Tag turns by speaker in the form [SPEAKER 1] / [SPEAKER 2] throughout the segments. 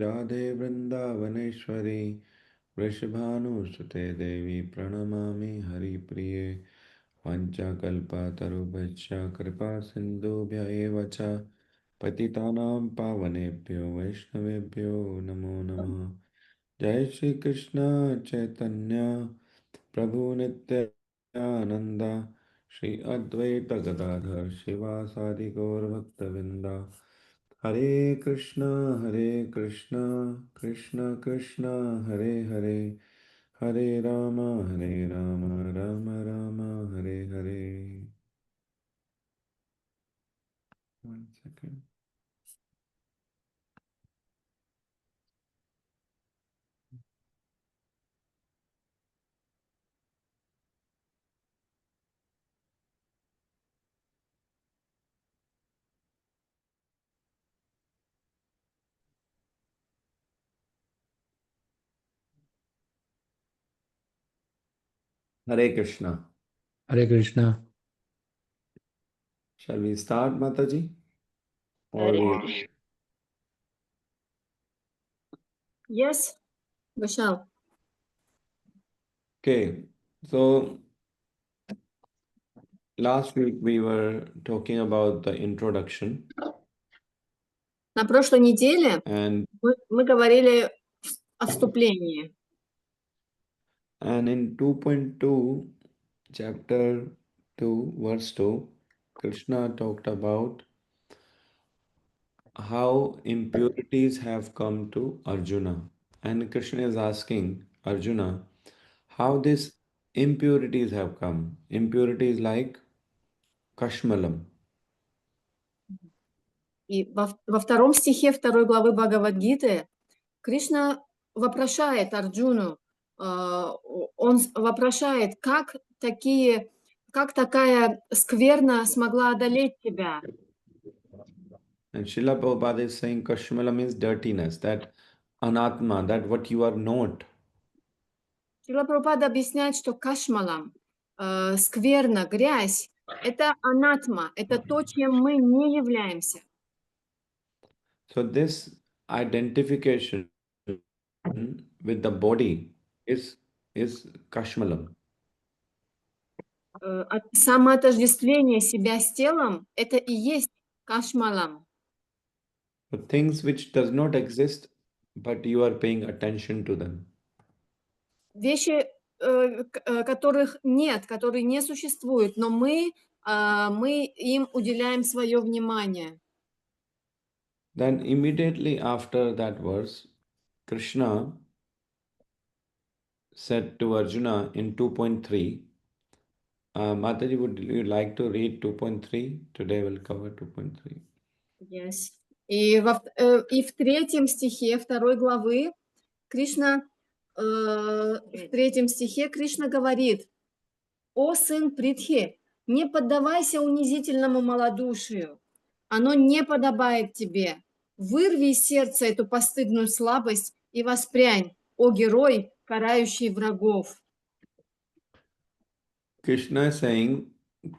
[SPEAKER 1] Radhe Vrindavaneshwari Vrishabhanusute Devi Pranamami Hari Priye Vancha Kalpa Tarubhasya Kripa Sindhubhya Evacha Patitanam Pavanebhyo Vaishnavebhyo Namo Namaha Jai Shri Krishna Chaitanya Prabhu Nityananda Shri Advaita Gadadhar Shivasadi Gaur Bhaktavinda Hare Krishna, Krishna Krishna, Hare Hare, Hare Rama, Rama Rama, Hare Hare. One second. Hare Krishna.
[SPEAKER 2] Hare Krishna.
[SPEAKER 1] Shall we start, Mataji? Or we...
[SPEAKER 3] Yes, we shall.
[SPEAKER 1] Okay, so last week we were talking about the introduction.
[SPEAKER 3] На прошлой неделе
[SPEAKER 1] And
[SPEAKER 3] мы говорили о вступлении.
[SPEAKER 1] And in 2.2, chapter 2, verse 2, Krishna talked about how impurities have come to Arjuna. And Krishna is asking Arjuna how these impurities have come. Impurities like Kashmalam.
[SPEAKER 3] И во втором стихе второй главы Бхагавад Гиты Кришна вопрошает Арджуну, он вопрошает, как такая скверна смогла одолеть тебя.
[SPEAKER 1] And Srila Prabhupada is saying Kashmalam means dirtiness, that anatma, that what you are not.
[SPEAKER 3] Шрила Прабхупада объясняет, что кашмалам, скверна, грязь, это анатма, это то, чем мы не являемся.
[SPEAKER 1] So this identification with the body is Kashmalam.
[SPEAKER 3] Самоотождествление себя с телом – это и есть кашмалам.
[SPEAKER 1] So things which does not exist, but you are paying attention to them.
[SPEAKER 3] Вещи, которых нет, которые не существуют, но мы им уделяем свое внимание.
[SPEAKER 1] Then immediately after that verse, Krishna said to Arjuna in 2.3, Mataji, would you like to read 2.3? Today we'll cover 2.3.
[SPEAKER 3] Yes. И в третьем стихе второй главы Кришна, в третьем стихе Кришна говорит: «О сын Притхи, не поддавайся унизительному малодушию, оно не подобает тебе. Вырви из сердца эту постыдную слабость и воспрянь, о герой, карающий врагов».
[SPEAKER 1] Krishna is saying,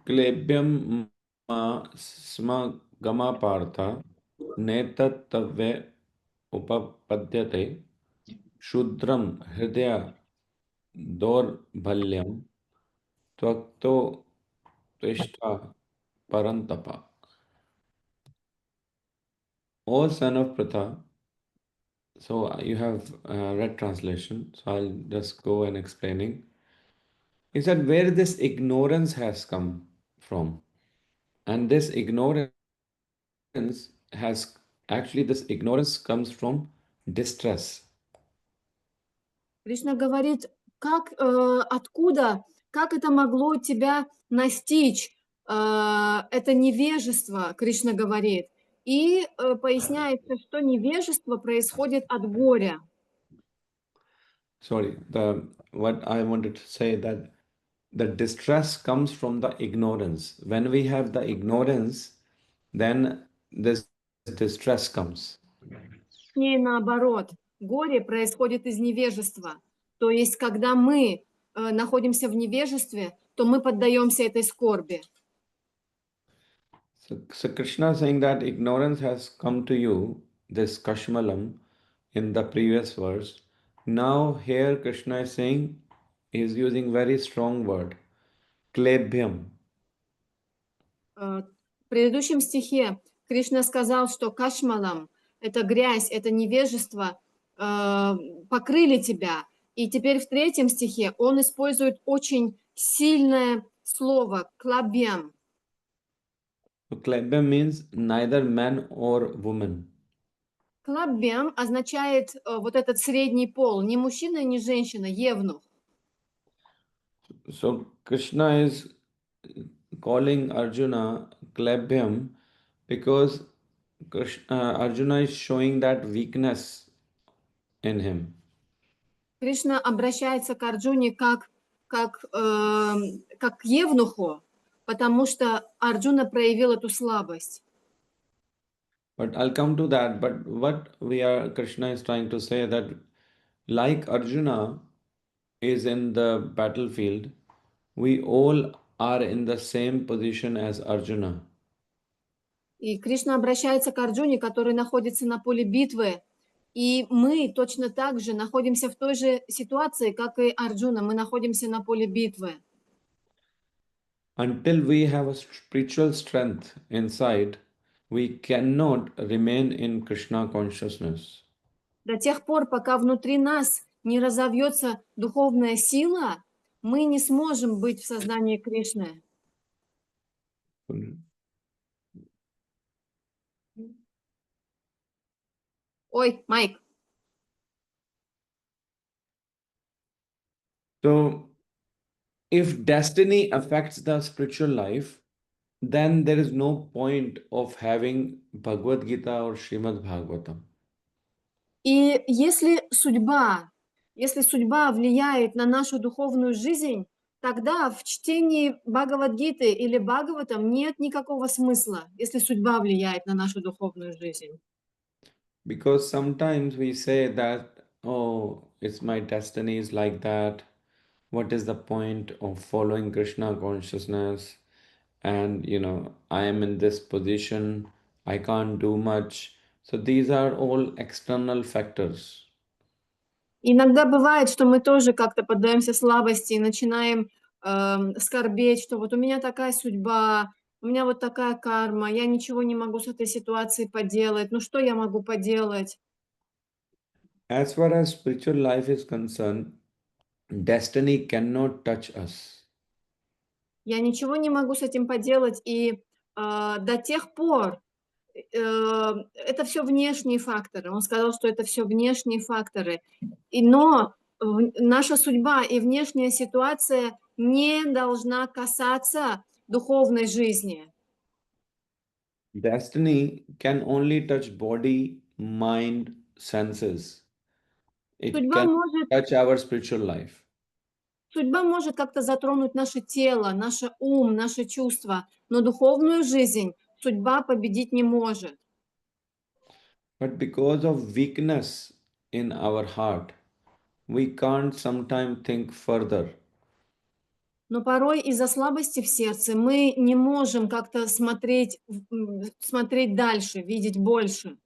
[SPEAKER 1] Klebhyam ma sma gama partha netat tavve upapadyate shudram hridaya dor bhalyam tvakto Trishta Parantapa. O son of Pratha, so you have read translation, so I'll just go and explaining. He said where this ignorance has come from. And this ignorance this ignorance comes from distress.
[SPEAKER 3] Кришна говорит, откуда, как это могло тебя настичь, это невежество, Кришна говорит. И поясняется, что невежество происходит от горя.
[SPEAKER 1] Sorry, what I wanted to say that the distress comes from the ignorance. When we have the ignorance, then this distress comes.
[SPEAKER 3] И наоборот, горе происходит из невежества. То есть, когда мы находимся в невежестве, то мы поддаемся этой скорби.
[SPEAKER 1] So Krishna is saying that ignorance has come to you, this Kashmalam, in the previous verse. Now here Krishna is saying, he is using very strong word, klebhyam.
[SPEAKER 3] В предыдущем стихе Кришна сказал, что кашмалам, это грязь, это невежество, покрыли тебя. И теперь в третьем стихе он использует очень сильное слово клабьям.
[SPEAKER 1] Klebhyam means neither man or woman.
[SPEAKER 3] Клабьям означает вот этот средний пол, не мужчина, не женщина, евнух.
[SPEAKER 1] So Krishna is calling Arjuna klebhyam because Arjuna is showing that weakness in him.
[SPEAKER 3] Кришна обращается к Арджуне как к евнуху, потому что Арджуна проявил эту слабость.
[SPEAKER 1] But I'll come to that. But what Krishna is trying to say that like Arjuna is in the battlefield, we all are in the same position as Arjuna.
[SPEAKER 3] И Кришна обращается к Арджуне, который находится на поле битвы. И мы точно так же находимся в той же ситуации, как и Арджуна. Мы находимся на поле битвы.
[SPEAKER 1] Until we have a spiritual strength inside, we cannot remain in Krishna consciousness.
[SPEAKER 3] До тех пор, пока внутри нас не разовьется духовная сила, мы не сможем быть в сознании Кришны. Ой, Майк.
[SPEAKER 1] So, if destiny affects the spiritual life, then there is no point of having Bhagavad Gita or Srimad Bhagavatam.
[SPEAKER 3] И если судьба влияет на нашу духовную жизнь, тогда в чтении Бхагавад Гиты или Бхагаватам нет никакого смысла, если судьба влияет на нашу духовную жизнь.
[SPEAKER 1] Because sometimes we say that, oh, it's my destiny is like that. What is the point of following Krishna consciousness? And I am in this position, I can't do much. So these are all external factors.
[SPEAKER 3] Иногда бывает, что мы тоже как-то поддаемся слабости и начинаем скорбеть, что вот у меня такая судьба, у меня вот такая карма, я ничего не могу с этой ситуацией поделать, ну что я могу поделать?
[SPEAKER 1] As far as spiritual life is concerned, destiny cannot touch us.
[SPEAKER 3] Я ничего не могу с этим поделать, и до тех пор это все внешние факторы. Он сказал, что это все внешние факторы. Но наша судьба и внешняя ситуация не должна касаться духовной жизни.
[SPEAKER 1] Destiny can only touch body, mind, senses. It
[SPEAKER 3] Судьба
[SPEAKER 1] can
[SPEAKER 3] может,
[SPEAKER 1] touch our spiritual life.
[SPEAKER 3] судьба может как-то затронуть наше тело, наш ум, наши чувства, но духовную жизнь судьба победить не может.
[SPEAKER 1] But because of weakness in our heart, we can't sometimes think further.
[SPEAKER 3] Но порой из-за слабости в сердце мы не можем как-то смотреть дальше, видеть больше.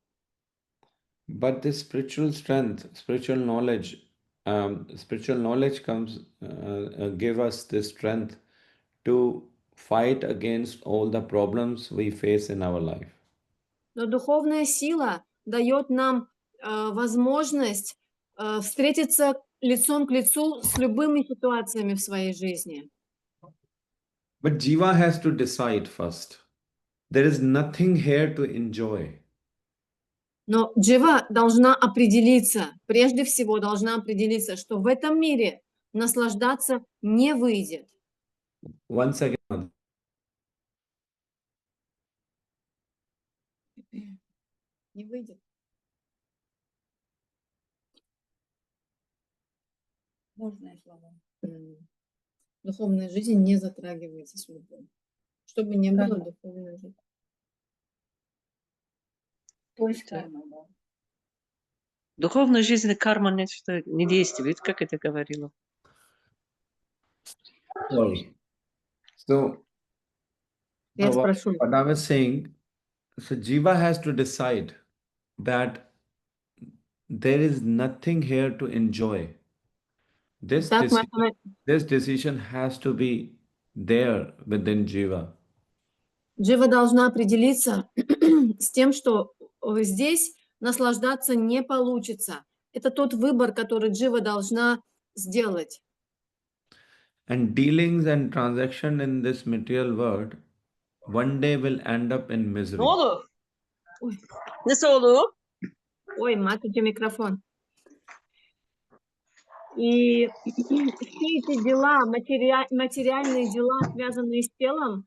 [SPEAKER 1] But this spiritual strength, spiritual knowledge comes, give us this strength to fight against all the problems we face in our life.
[SPEAKER 3] Но духовная сила дает нам возможность встретиться лицом к лицу с любыми ситуациями в своей жизни.
[SPEAKER 1] But Jiva has to decide first. There is nothing here to enjoy.
[SPEAKER 3] Но Джива должна определиться, прежде всего должна определиться, что в этом мире наслаждаться не выйдет.
[SPEAKER 1] Once again,
[SPEAKER 3] Не выйдет. Можно и слова. Духовная жизнь не затрагивается судьбой. Что бы ни было, духовная жизнь.
[SPEAKER 2] То есть духовная жизнь карма не действует, как это говорила.
[SPEAKER 1] sorry. So,
[SPEAKER 3] Я спрошу.
[SPEAKER 1] what I was saying, so Jiva has to decide that there is nothing here to enjoy. This
[SPEAKER 3] Так мы
[SPEAKER 1] decision, this decision has to be there within Jiva.
[SPEAKER 3] Джива должна определиться с тем, что здесь наслаждаться не получится. Это тот выбор, который Джива должна сделать.
[SPEAKER 1] And dealings and transaction in this material world one day will end up in
[SPEAKER 2] Ne
[SPEAKER 1] misery.
[SPEAKER 2] olur?
[SPEAKER 3] Ой,
[SPEAKER 2] Nasıl olur?
[SPEAKER 3] ой, мать, у тебя микрофон. И все эти дела, материальные дела, связанные с телом,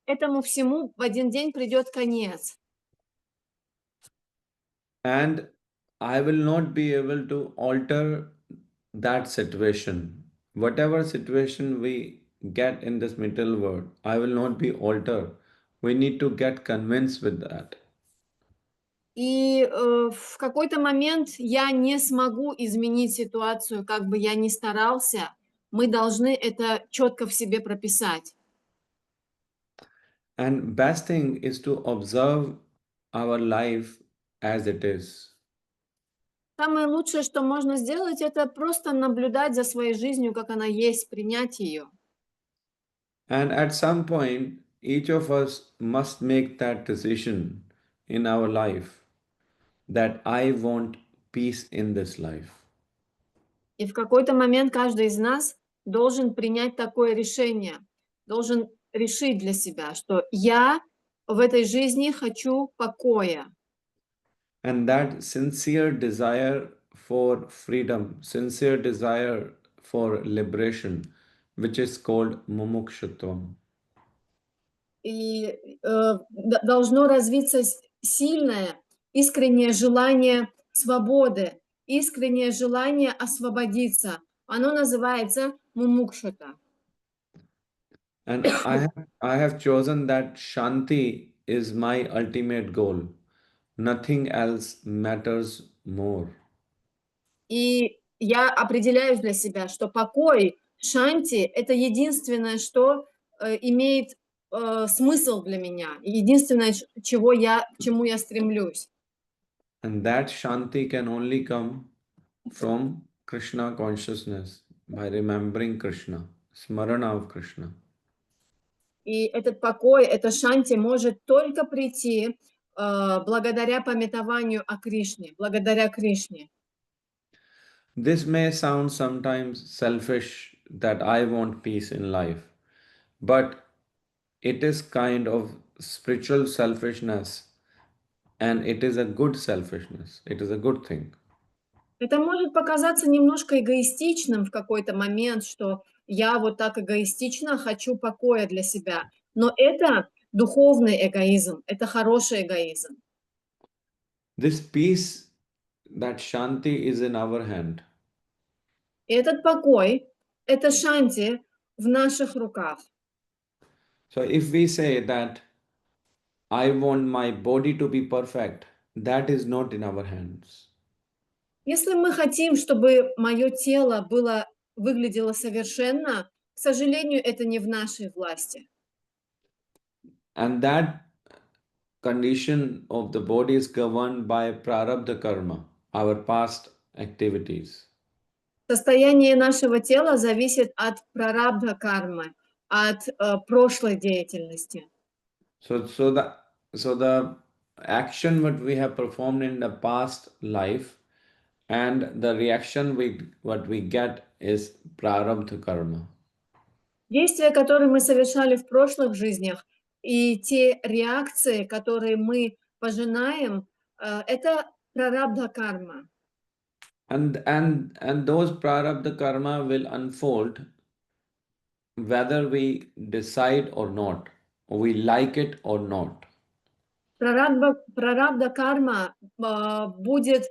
[SPEAKER 3] этому всему в один день придет конец.
[SPEAKER 1] And I will not be able to alter that situation. Whatever situation we get in this material world, I will not be altered. We need to get convinced with that.
[SPEAKER 3] И в какой-то момент я не смогу изменить ситуацию, как бы я ни старался. Мы должны это четко в себе прописать.
[SPEAKER 1] And best thing is to observe our life as it is.
[SPEAKER 3] Самое лучшее, что можно сделать, это просто наблюдать за своей жизнью, как она есть, принять ее.
[SPEAKER 1] And at some point, each of us must make that decision in our life that I want peace in this life.
[SPEAKER 3] И в какой-то момент каждый из нас должен принять такое решение, должен решить для себя, что я в этой жизни хочу покоя.
[SPEAKER 1] And that sincere desire for freedom, sincere desire for liberation, which is called mumukshutvam.
[SPEAKER 3] И должно развиться сильное, искреннее желание свободы, искреннее желание освободиться. Оно называется мумукшута.
[SPEAKER 1] And I have chosen that Shanti is my ultimate goal. Nothing else matters more.
[SPEAKER 3] И я определяю для себя, что покой, шанти – это единственное, что имеет смысл для меня, единственное, к чему я стремлюсь.
[SPEAKER 1] And that Shanti can only come from Krishna consciousness by remembering Krishna, smarana of Krishna.
[SPEAKER 3] И этот покой, эта шанти может только прийти благодаря памятованию о Кришне, благодаря Кришне.
[SPEAKER 1] This may sound sometimes selfish that I want peace in life, but it is kind of spiritual selfishness and it is a good selfishness. It is a good thing.
[SPEAKER 3] Это может показаться немножко эгоистичным в какой-то момент, что я вот так эгоистично хочу покоя для себя. Но это духовный эгоизм, это хороший эгоизм.
[SPEAKER 1] This peace, that Shanti is in our hand.
[SPEAKER 3] И этот покой, это шанти в наших руках.
[SPEAKER 1] So if we say that I want my body to be perfect, that is not in our hands.
[SPEAKER 3] Если мы хотим, чтобы мое тело выглядело совершенно, к сожалению, это не в нашей власти.
[SPEAKER 1] And that condition of the body is governed by prarabdha karma, our past activities.
[SPEAKER 3] Состояние нашего тела зависит от прарабдха кармы, от прошлой деятельности.
[SPEAKER 1] So the action what we have performed in the past life and the reaction what we get is prarabdha karma.
[SPEAKER 3] Действия, которые мы совершали в прошлых жизнях, и те реакции, которые мы пожинаем, это прарабдха карма.
[SPEAKER 1] And those prarabdha karma will unfold whether we decide or not, or we like it or not.
[SPEAKER 3] Прарабдха карма будет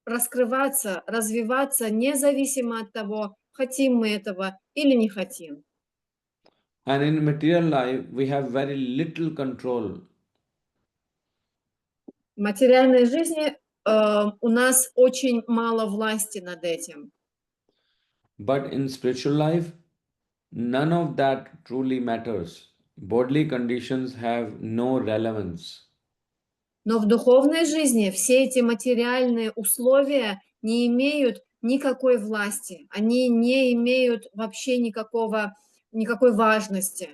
[SPEAKER 3] раскрываться, развиваться независимо от того, хотим мы этого или не хотим.
[SPEAKER 1] And in material life, we have very little control.
[SPEAKER 3] В материальной жизни у нас очень мало власти над этим.
[SPEAKER 1] But in spiritual life, none of that truly matters. Bodily conditions have no relevance.
[SPEAKER 3] Но в духовной жизни все эти материальные условия не имеют никакой власти, они не имеют вообще никакой важности.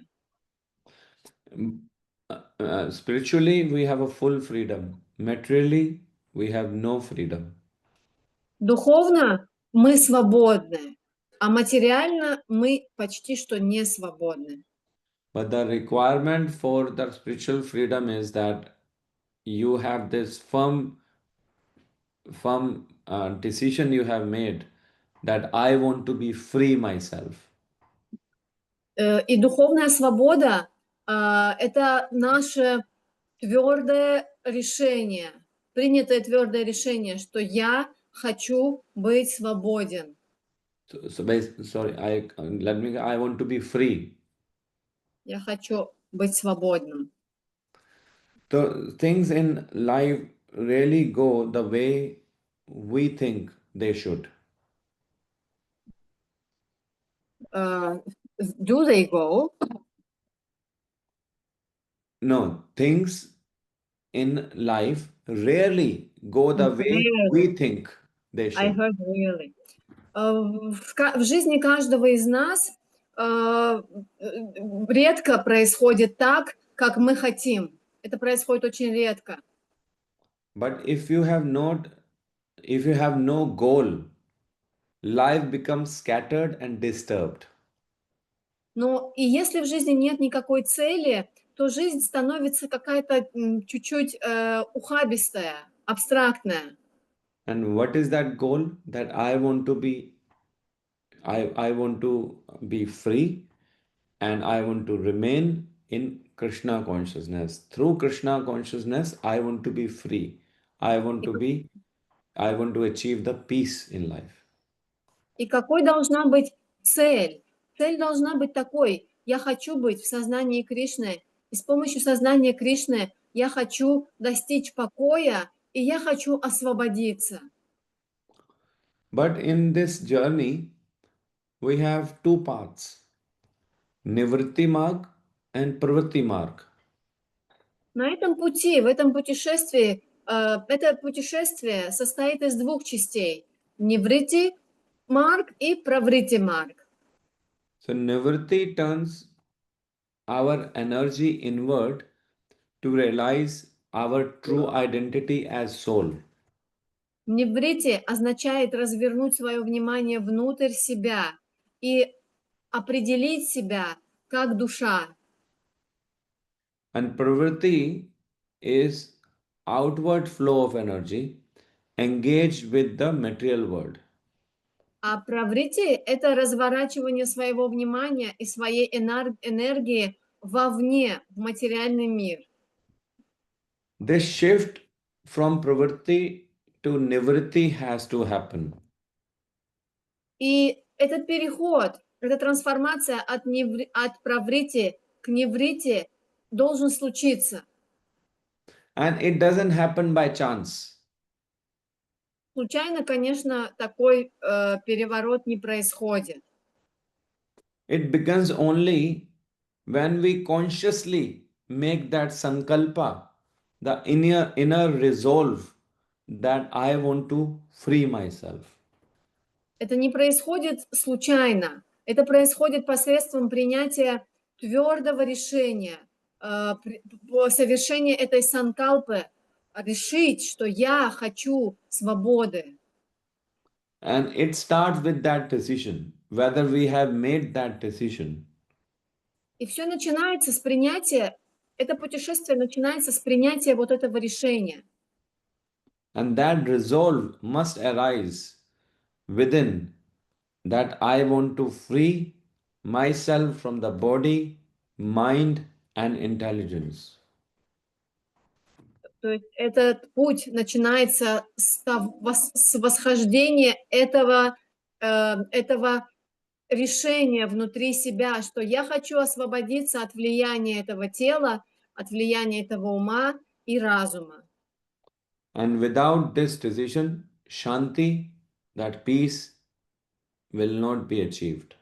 [SPEAKER 1] Spiritually, we have a full freedom. Materially, we have no freedom.
[SPEAKER 3] Духовно мы свободны, а материально мы почти что не свободны.
[SPEAKER 1] But the requirement for the spiritual freedom is that you have this firm decision you have made that I want to be free myself.
[SPEAKER 3] И духовная свобода это наше твердое решение, принятое твердое решение, что я хочу быть свободен.
[SPEAKER 1] I want to be free.
[SPEAKER 3] Я хочу быть свободным.
[SPEAKER 1] So things in life really go the way we think they should.
[SPEAKER 3] Do they go?
[SPEAKER 1] No, things in life rarely go the way
[SPEAKER 3] Rarely.
[SPEAKER 1] we think they
[SPEAKER 3] I
[SPEAKER 1] should.
[SPEAKER 3] heard really. В жизни каждого из нас редко происходит так, как мы хотим. Это происходит очень редко.
[SPEAKER 1] But if you have no goal, life becomes scattered and disturbed.
[SPEAKER 3] Но и если в жизни нет никакой цели, то жизнь становится какая-то чуть-чуть ухабистая, абстрактная.
[SPEAKER 1] And what is that goal? That I want to be free, and I want to remain in Krishna consciousness. Through Krishna consciousness, I want to be free. I want to achieve the peace in life.
[SPEAKER 3] И какой должна быть цель? Цель должна быть такой: я хочу быть в сознании Кришны, и с помощью сознания Кришны я хочу достичь покоя, и я хочу освободиться.
[SPEAKER 1] But in this journey, we have two paths, Nivritti Marg and Pravritti Marg.
[SPEAKER 3] На этом пути, в этом путешествии, это путешествие состоит из двух частей: Ниврити Марг и Праврити Марг.
[SPEAKER 1] So Nivritti turns our energy inward to realize our true identity as soul.
[SPEAKER 3] Ниврити означает развернуть свое внимание внутрь себя и определить себя как душа.
[SPEAKER 1] And pravritti is outward flow of energy engaged with the material world.
[SPEAKER 3] А праврити – это разворачивание своего внимания и своей энергии вовне, в материальный мир.
[SPEAKER 1] This shift from pravritti to nivritti has to happen.
[SPEAKER 3] И этот переход, эта трансформация от праврити к ниврити должен случиться.
[SPEAKER 1] And it doesn't happen by chance.
[SPEAKER 3] Случайно, конечно, такой переворот не происходит.
[SPEAKER 1] It begins only when we consciously make that sankalpa, the inner resolve that I want to free myself.
[SPEAKER 3] Это не происходит случайно. Это происходит посредством принятия твердого решения, совершения этой санкалпы, решить, что я хочу свободы.
[SPEAKER 1] And it starts with that decision, whether we have made that decision.
[SPEAKER 3] И все начинается с принятия, это путешествие начинается с принятия вот этого решения.
[SPEAKER 1] And that resolve must arise within, that I want to free myself from the body, mind, and intelligence.
[SPEAKER 3] То есть этот путь начинается с восхождения этого решение внутри себя, что я хочу освободиться от влияния этого тела, от влияния этого ума и разума.
[SPEAKER 1] And without this decision, Shanti, that peace, will not be achieved.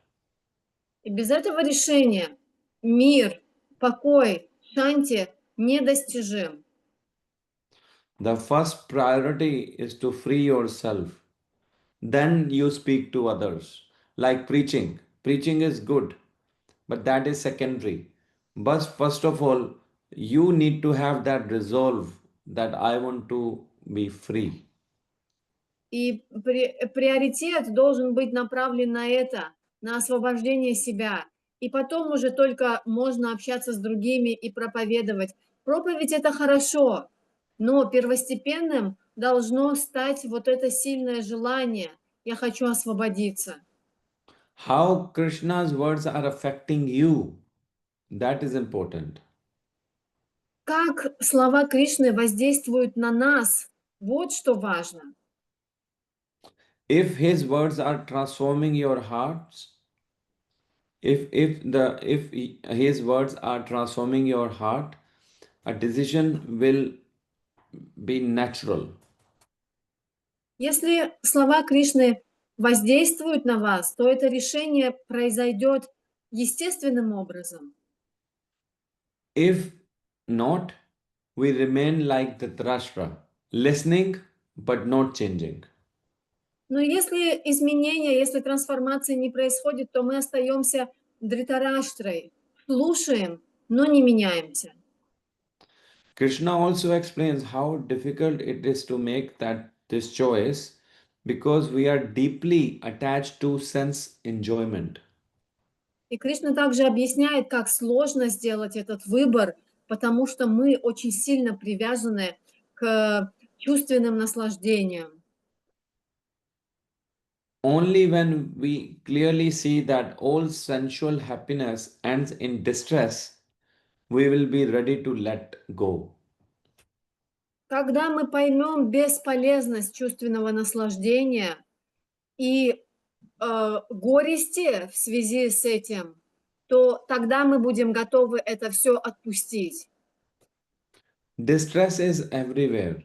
[SPEAKER 3] И без этого решения мир, покой, шанти недостижим.
[SPEAKER 1] The first priority is to free yourself. Then you speak to others. Like preaching. Preaching is good, but that is secondary. But first of all, you need to have that resolve that I want to be free.
[SPEAKER 3] И приоритет должен быть направлен на это, на освобождение себя. И потом уже только можно общаться с другими и проповедовать. Проповедь – это хорошо, но первостепенным должно стать вот это сильное желание. Я хочу освободиться.
[SPEAKER 1] How Krishna's words are affecting you, that is important.
[SPEAKER 3] Как слова Кришны воздействуют на нас, вот что важно.
[SPEAKER 1] If his words are transforming your hearts, if his words are transforming your heart, a decision will be natural.
[SPEAKER 3] Если слова Кришны воздействуют на вас, то это решение произойдет естественным образом.
[SPEAKER 1] If not, we remain like the Dhritarashtra, listening but not changing.
[SPEAKER 3] Но если изменения, если трансформации не происходит, то мы остаемся дритараштрой, слушаем, но не меняемся.
[SPEAKER 1] Krishna also explains how difficult it is to make this choice because we are deeply attached to sense enjoyment.
[SPEAKER 3] И Кришна также объясняет, как сложно сделать этот выбор, потому что мы очень сильно привязаны к чувственным наслаждениям.
[SPEAKER 1] Only when we clearly see that all sensual happiness ends in distress, we will be ready to let go.
[SPEAKER 3] Когда мы поймем бесполезность чувственного наслаждения и горести в связи с этим, то тогда мы будем готовы это все отпустить.
[SPEAKER 1] Distress is everywhere.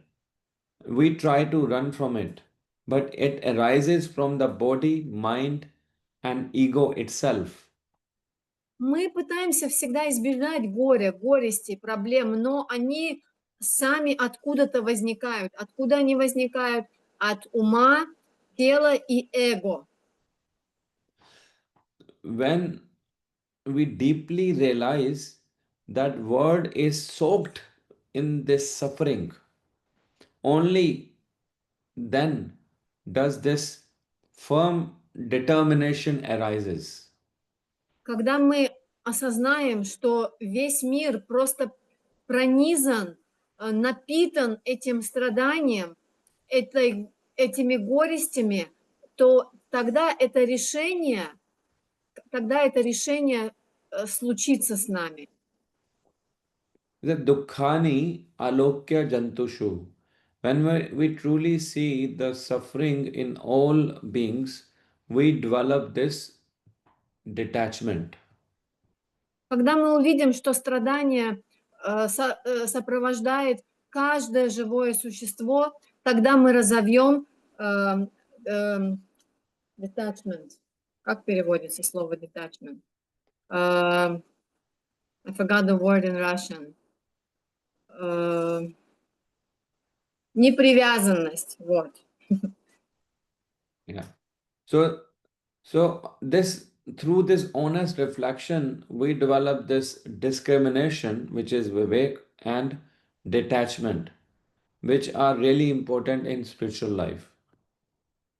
[SPEAKER 1] We try to run from it, but it arises from the body, mind, and ego itself.
[SPEAKER 3] Мы пытаемся всегда избежать горя, горести, проблем, но они сами откуда-то возникают. Откуда они возникают? От ума, тела и эго.
[SPEAKER 1] When we deeply realize that world is soaked in this suffering, only then does this firm determination arises.
[SPEAKER 3] Когда мы осознаем, что весь мир просто пронизан, напитан этим страданием, этими горестями, то тогда это решение случится с нами.
[SPEAKER 1] The dukkhani alokya jantushu. When we truly see the suffering in all beings, we develop this detachment.
[SPEAKER 3] Когда мы увидим, что страдание сопровождает каждое живое существо, тогда мы разовьем detachment. Как переводится слово detachment? I forgot the word in Russian. Непривязанность. Вот.
[SPEAKER 1] Yeah. So through this honest reflection, we develop this discrimination, which is vivek, and detachment, which are really important in spiritual life.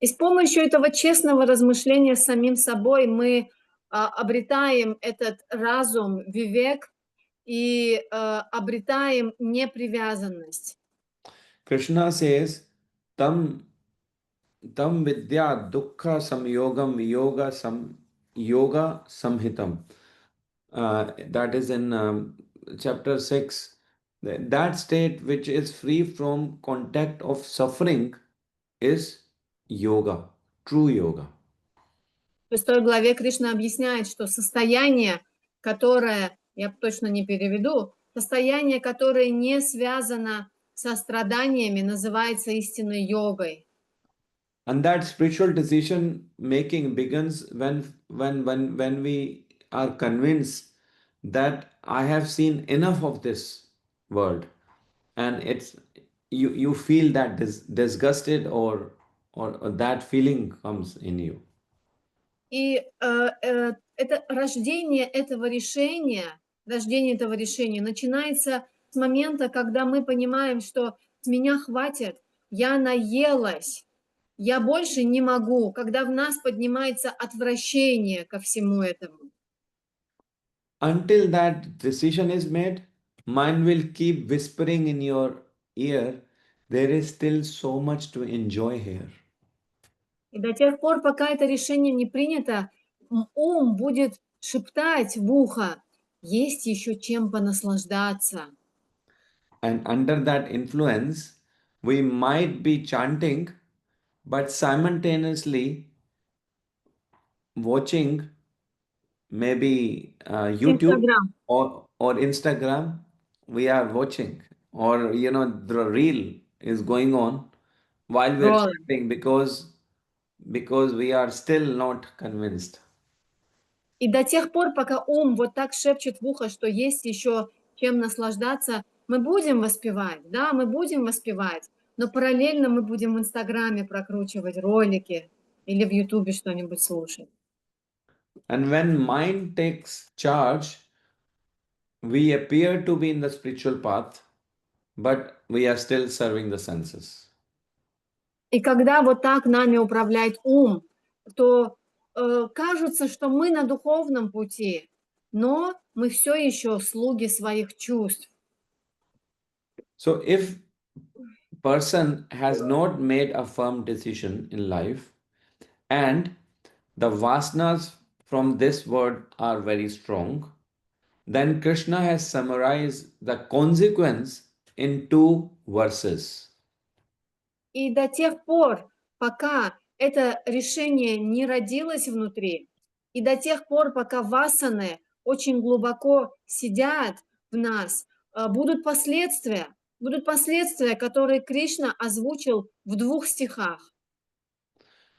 [SPEAKER 3] И с помощью этого честного размышления с самим собой мы обретаем этот разум, вивек, и обретаем непривязанность.
[SPEAKER 1] Krishna says, Tam vidya dukkha samyogam yoga samhitam. That is in chapter 6. That state which is free from contact of suffering is yoga, true yoga.
[SPEAKER 3] В 6 главе Кришна объясняет, что состояние, которое, я точно не переведу, состояние, которое не связано со страданиями, называется истинной йогой.
[SPEAKER 1] And that spiritual decision making begins when we are convinced that I have seen enough of this world, and you feel that disgusted or that feeling comes in you.
[SPEAKER 3] И это рождение этого решения начинается с момента, когда мы понимаем, что с меня хватит, я наелась, я больше не могу, когда в нас поднимается отвращение ко всему этому.
[SPEAKER 1] Until that decision is made, mind will keep whispering in your ear, there is still so much to enjoy here.
[SPEAKER 3] И до тех пор, пока это решение не принято, ум будет шептать в ухо, есть еще чем понаслаждаться.
[SPEAKER 1] And under that influence, we might be chanting, but simultaneously watching maybe YouTube
[SPEAKER 3] Инстаграм.
[SPEAKER 1] or Instagram. We are watching, or the reel is going on while we are
[SPEAKER 3] Scrolling.
[SPEAKER 1] chanting because we are still not convinced.
[SPEAKER 3] И до тех пор, пока ум вот так шепчет в ухо, что есть еще чем наслаждаться, мы будем воспевать, да, мы будем воспевать, но параллельно мы будем в Инстаграме прокручивать ролики или в Ютубе что-нибудь слушать.
[SPEAKER 1] And when mind takes charge, we appear to be in the spiritual path, but we are still serving the senses.
[SPEAKER 3] И когда вот так нами управляет ум, то кажется, что мы на духовном пути, но мы все еще слуги своих чувств.
[SPEAKER 1] So if person has not made a firm decision in life and the vasanas from this word are very strong, then Krishna has summarized the consequence in 2 verses.
[SPEAKER 3] И до тех пор, пока это решение не родилось внутри, и до тех пор, пока васаны очень глубоко сидят в нас, будут последствия, которые Кришна озвучил в 2 стихах.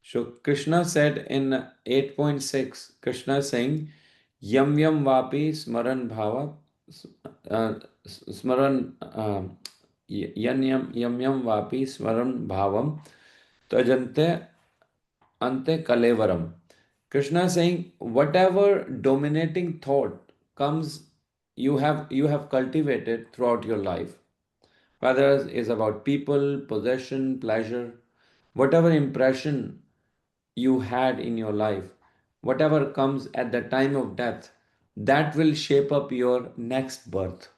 [SPEAKER 1] So Krishna said in 8.6, Krishna is saying, Yam yam vapi smaran bhava, smaran, yam yam vapi smaran bhavam, tajante ante kalevaram. Krishna is saying, whatever dominating thought comes, you have cultivated throughout your life, whether it is about people, possession, pleasure, whatever impression you had in your life, whatever comes at the time of death, that will shape up your next birth.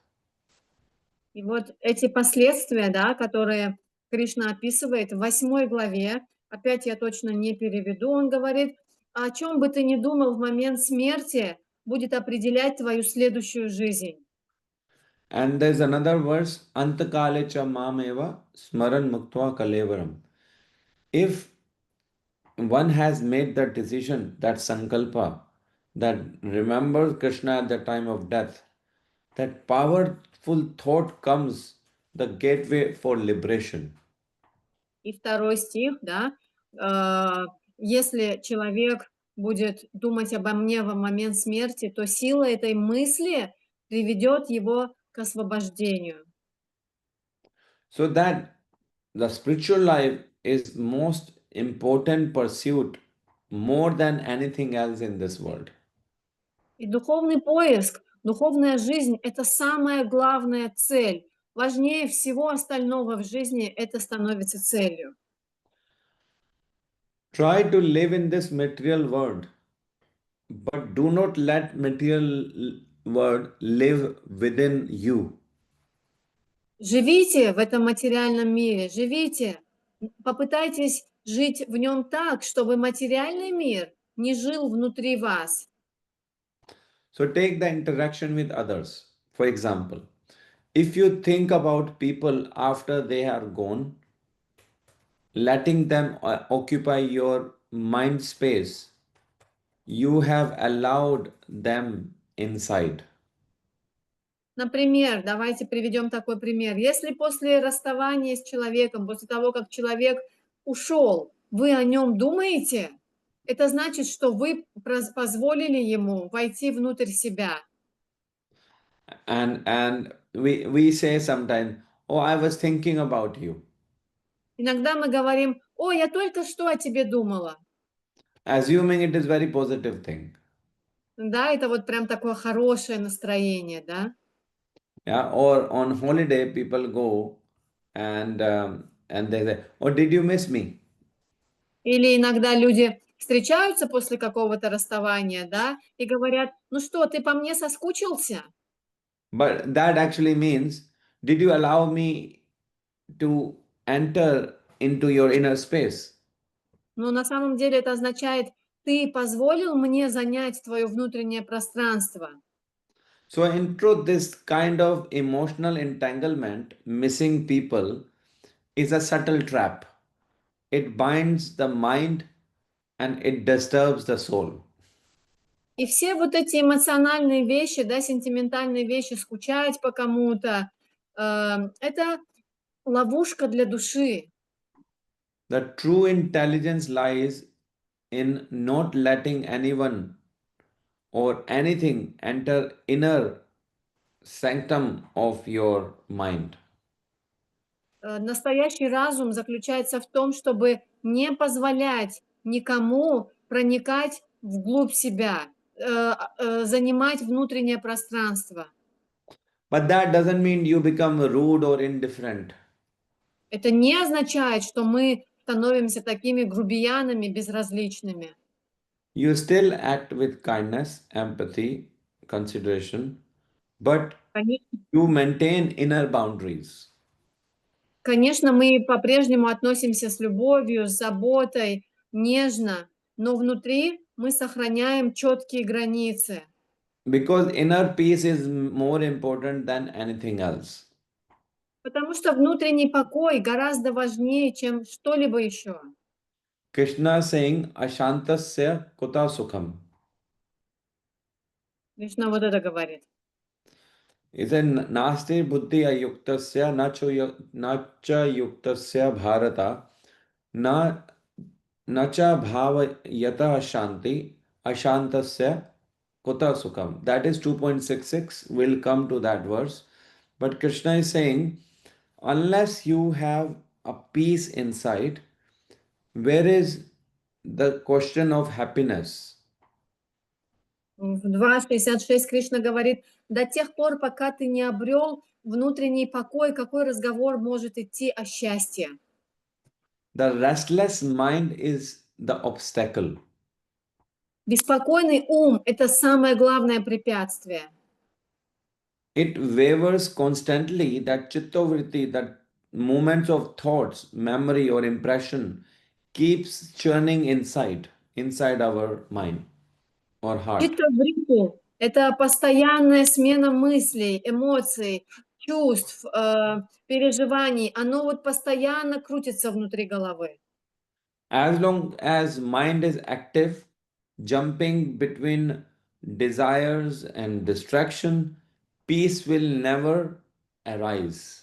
[SPEAKER 3] И вот эти последствия, да, которые Кришна описывает в 8 главе, опять я точно не переведу, он говорит, о чем бы ты ни думал в момент смерти, будет определять твою следующую жизнь.
[SPEAKER 1] And there's another verse, Antakale cha mameva smaran muktva kalevaram. If one has made that decision, that sankalpa, that remembers Krishna at the time of death, that powerful thought comes the gateway for liberation.
[SPEAKER 3] И 2 стих, да, если человек будет думать обо мне в момент смерти, то сила этой мысли приведет его к освобождению.
[SPEAKER 1] So that the spiritual life is most important pursuit more than anything else in this world.
[SPEAKER 3] И духовный поиск, духовная жизнь – это самая главная цель. Важнее всего остального в жизни это становится целью.
[SPEAKER 1] Try to live in this material world, but do not let material world live within you.
[SPEAKER 3] Живите в этом материальном мире, живите. Попытайтесь жить в нем так, чтобы материальный мир не жил внутри вас.
[SPEAKER 1] So take the interaction with others. For example, if you think about people after they are gone, letting them occupy your mind space, you have allowed them inside.
[SPEAKER 3] Например, давайте приведем такой пример. Если после расставания с человеком, после того, как человек ушел, вы о нем думаете, это значит, что вы позволили ему войти внутрь себя.
[SPEAKER 1] And we say sometimes, oh, I was thinking about you,
[SPEAKER 3] Иногда мы говорим: «Ой, я только что о тебе думала».
[SPEAKER 1] assuming it is very positive thing.
[SPEAKER 3] Да, это вот прям такое хорошее настроение, да.
[SPEAKER 1] Yeah, or on holiday, people go and they say, oh, did you miss me?
[SPEAKER 3] Или иногда люди встречаются после какого-то расставания, да, и говорят: «Ну что, ты по мне соскучился?»
[SPEAKER 1] But that actually means, did you allow me to enter into your inner space?
[SPEAKER 3] Но на самом деле это означает: «Ты позволил мне занять твое внутреннее пространство».
[SPEAKER 1] So, in truth, this kind of emotional entanglement, missing people, is a subtle trap. It binds the mind and it disturbs the soul.
[SPEAKER 3] И все вот эти эмоциональные вещи, да, сентиментальные вещи, скучать по кому-то, это ловушка для души.
[SPEAKER 1] The true intelligence lies in not letting anyone or anything enter inner sanctum of your mind.
[SPEAKER 3] Настоящий разум заключается в том, чтобы не позволять никому проникать вглубь себя, занимать внутреннее пространство.
[SPEAKER 1] But that doesn't mean you become rude or indifferent.
[SPEAKER 3] Это не означает, что мы становимся такими грубиянами, безразличными.
[SPEAKER 1] You still act with kindness, empathy, consideration, but
[SPEAKER 3] Конечно,
[SPEAKER 1] you maintain inner boundaries.
[SPEAKER 3] конечно, мы по-прежнему относимся с любовью, с заботой, нежно, но внутри мы сохраняем четкие границы.
[SPEAKER 1] Because inner peace is more important than anything else.
[SPEAKER 3] Потому что внутренний покой гораздо важнее, чем что-либо еще.
[SPEAKER 1] Krishna saying, Ashantasya kuta sukham.
[SPEAKER 3] Кришна вот это говорит.
[SPEAKER 1] He said, Nasti buddhi ayuktasya nacha yuktasya bharata na nacha bhava yata shanti ashantasya kuta sukham. That is 2.66. We'll come to that verse. But Krishna is saying, unless you have a peace inside, where is the question of happiness?
[SPEAKER 3] В 2.66 Кришна говорит: до тех пор, пока ты не обрел внутренний покой, какой разговор может идти о счастье?
[SPEAKER 1] The restless mind is the obstacle.
[SPEAKER 3] Беспокойный ум – это самое главное препятствие.
[SPEAKER 1] It wavers constantly, that chittavritti, that moments of thoughts, memory or impression keeps churning inside our mind or heart.
[SPEAKER 3] Читтавритти – это постоянная смена мыслей, эмоций, чувств, переживаний. Оно вот постоянно крутится внутри головы.
[SPEAKER 1] As long as mind is active, jumping between desires and distraction, peace will never arise.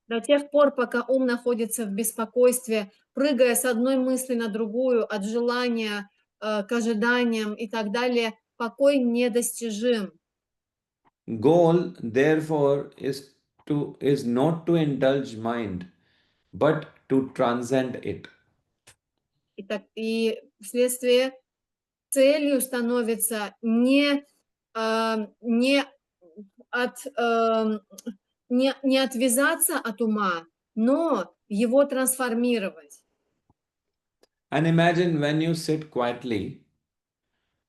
[SPEAKER 3] До тех пор, пока ум находится в беспокойстве, прыгая с одной мысли на другую, от желания к ожиданиям и так далее, покой недостижим.
[SPEAKER 1] Goal, therefore, is not to indulge mind, but to transcend it.
[SPEAKER 3] И вследствие целью становится не не отвязаться от ума, но его трансформировать.
[SPEAKER 1] And imagine when you sit quietly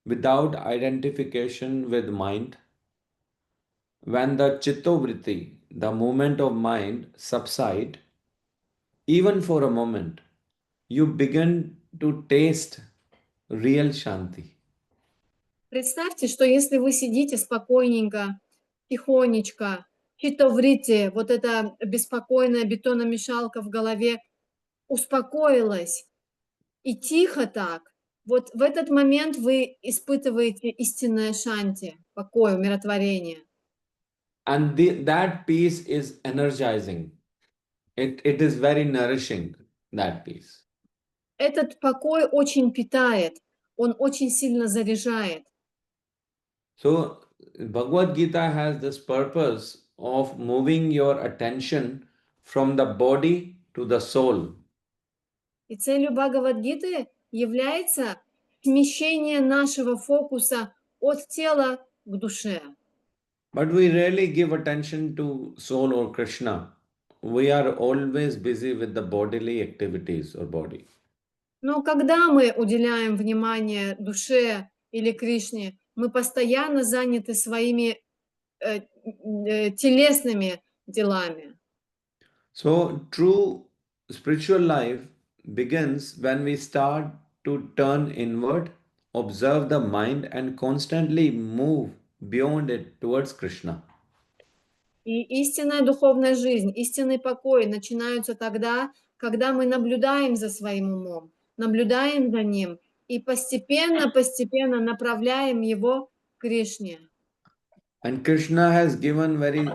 [SPEAKER 1] without identification with mind, when the chittovritti, the movement of mind, subside, even for a moment, you begin to taste real shanti.
[SPEAKER 3] Представьте, что если вы сидите спокойненько, тихонечко, читоврите, вот эта беспокойная бетономешалка в голове успокоилась, и тихо так, вот в этот момент вы испытываете истинное шанти, покой, умиротворение.
[SPEAKER 1] And that peace is energizing. It is very nourishing, that peace.
[SPEAKER 3] Этот покой очень питает, он очень сильно заряжает.
[SPEAKER 1] So, Bhagavad Gita has this purpose of moving your attention from the body to the soul.
[SPEAKER 3] И целью Бхагавад-гиты является смещение нашего фокуса от тела к душе.
[SPEAKER 1] But we rarely give attention to soul or Krishna. We are always busy with the bodily activities or body.
[SPEAKER 3] Но когда мы уделяем внимание душе или Кришне, мы постоянно заняты своими телесными делами.
[SPEAKER 1] So, true spiritual life begins when we start to turn inward, observe the mind, and constantly move beyond it towards Krishna.
[SPEAKER 3] И истинная духовная жизнь, истинный покой начинаются тогда, когда мы наблюдаем за своим умом, наблюдаем за ним и постепенно направляем его к Кришне.
[SPEAKER 1] And Krishna has given very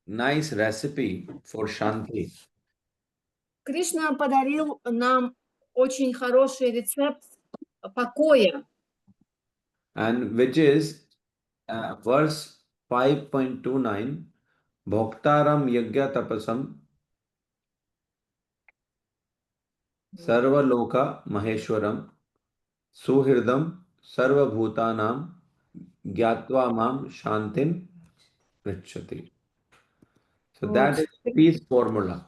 [SPEAKER 1] nice recipe for Shanti.
[SPEAKER 3] Кришна подарил нам очень хороший рецепт покоя,
[SPEAKER 1] And which is verse 5.29 Bhoktaram Yagya Tapasam Sarvaloka Maheshwaram Suhirdam Sarvabhutanam Gyatva Mam Shantim Prichyati. So that is peace formula.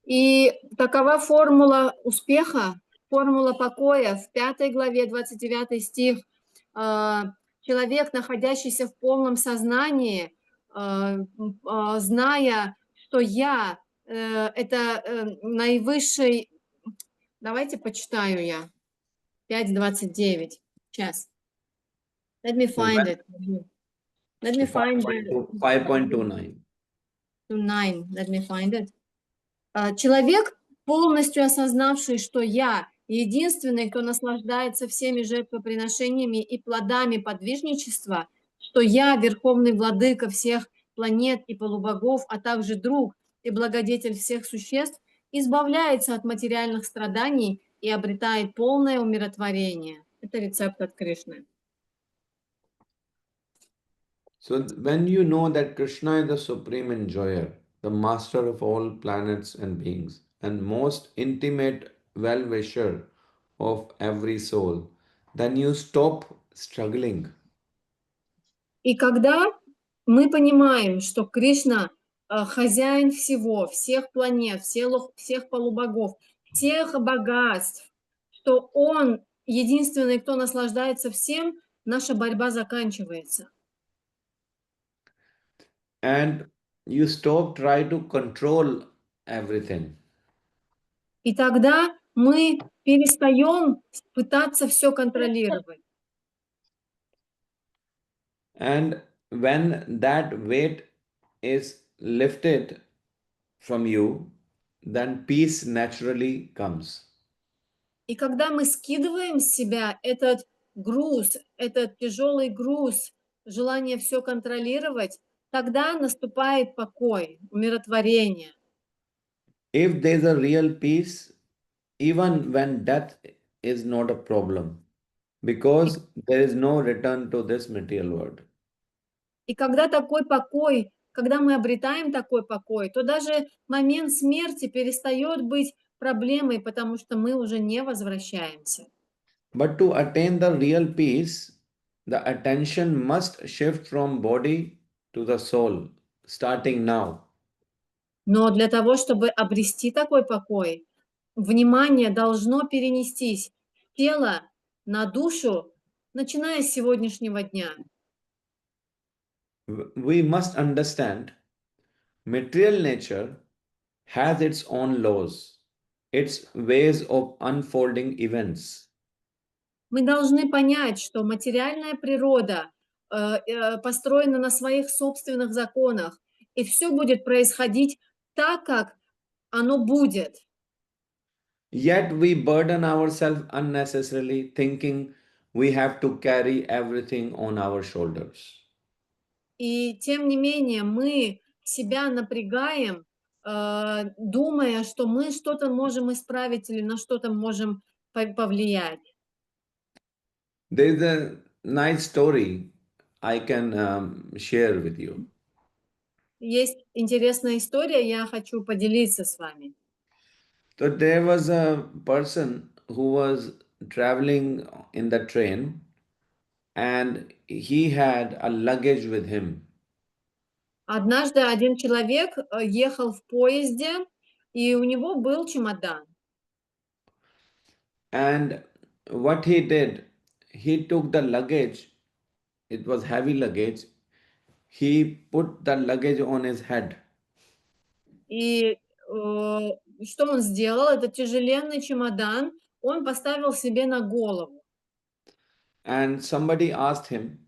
[SPEAKER 3] И такова формула успеха, формула покоя. В 5 главе, 29 стих. Человек, находящийся в полном сознании, зная, что я это наивысший... Давайте почитаю я. 5.29. Сейчас. Let me find it. Let me find it.
[SPEAKER 1] 5.29.
[SPEAKER 3] 9. Let me find it. Человек, полностью осознавший, что я единственный, кто наслаждается всеми жертвоприношениями и плодами подвижничества, что я верховный владыка всех планет и полубогов, а также друг и благодетель всех существ, избавляется от материальных страданий и обретает полное умиротворение. Это рецепт от Кришны.
[SPEAKER 1] So when you know that Krishna is the supreme enjoyer, the master of all planets and beings, and most intimate well-wisher of every soul, then you stop struggling.
[SPEAKER 3] И когда мы понимаем, что Кришна хозяин всего, всех планет, всех полубогов, всех богатств, что Он единственный, кто наслаждается всем, наша борьба заканчивается.
[SPEAKER 1] And you stop trying to control everything.
[SPEAKER 3] И тогда мы перестаем пытаться все контролировать.
[SPEAKER 1] And when that weight is lifted from you, then peace naturally comes.
[SPEAKER 3] И когда мы скидываем с себя этот груз, этот тяжелый груз, желание все контролировать, тогда наступает покой, умиротворение.
[SPEAKER 1] If there's a real peace, even when death is not a problem, because there is no return to this material world.
[SPEAKER 3] И когда такой покой, когда мы обретаем такой покой, то даже момент смерти перестает быть проблемой, потому что мы уже не возвращаемся.
[SPEAKER 1] But to attain the real peace, the attention must shift from body to the soul, starting now.
[SPEAKER 3] Но для того, чтобы обрести такой покой, внимание должно перенестись с тела на душу, начиная с сегодняшнего дня.
[SPEAKER 1] We must understand material nature has its own laws, its ways of unfolding events.
[SPEAKER 3] Мы должны понять, что материальная природа построена на своих собственных законах, и все будет происходить так, как оно будет.
[SPEAKER 1] Yet we burden ourselves unnecessarily, thinking we have to carry everything on our shoulders.
[SPEAKER 3] И тем не менее мы себя напрягаем, думая, что мы что-то можем исправить или на что-то можем повлиять.
[SPEAKER 1] There is a nice story I can share with you.
[SPEAKER 3] есть интересная история, я хочу поделиться с вами.
[SPEAKER 1] So there was a person who was traveling in the train and he had a luggage with him.
[SPEAKER 3] Однажды один человек ехал в поезде, и у него был чемодан.
[SPEAKER 1] And what he did, he took the luggage, it was heavy luggage, he put the luggage on his head.
[SPEAKER 3] И что он сделал? Этот тяжеленный чемодан он поставил себе на голову.
[SPEAKER 1] And somebody asked him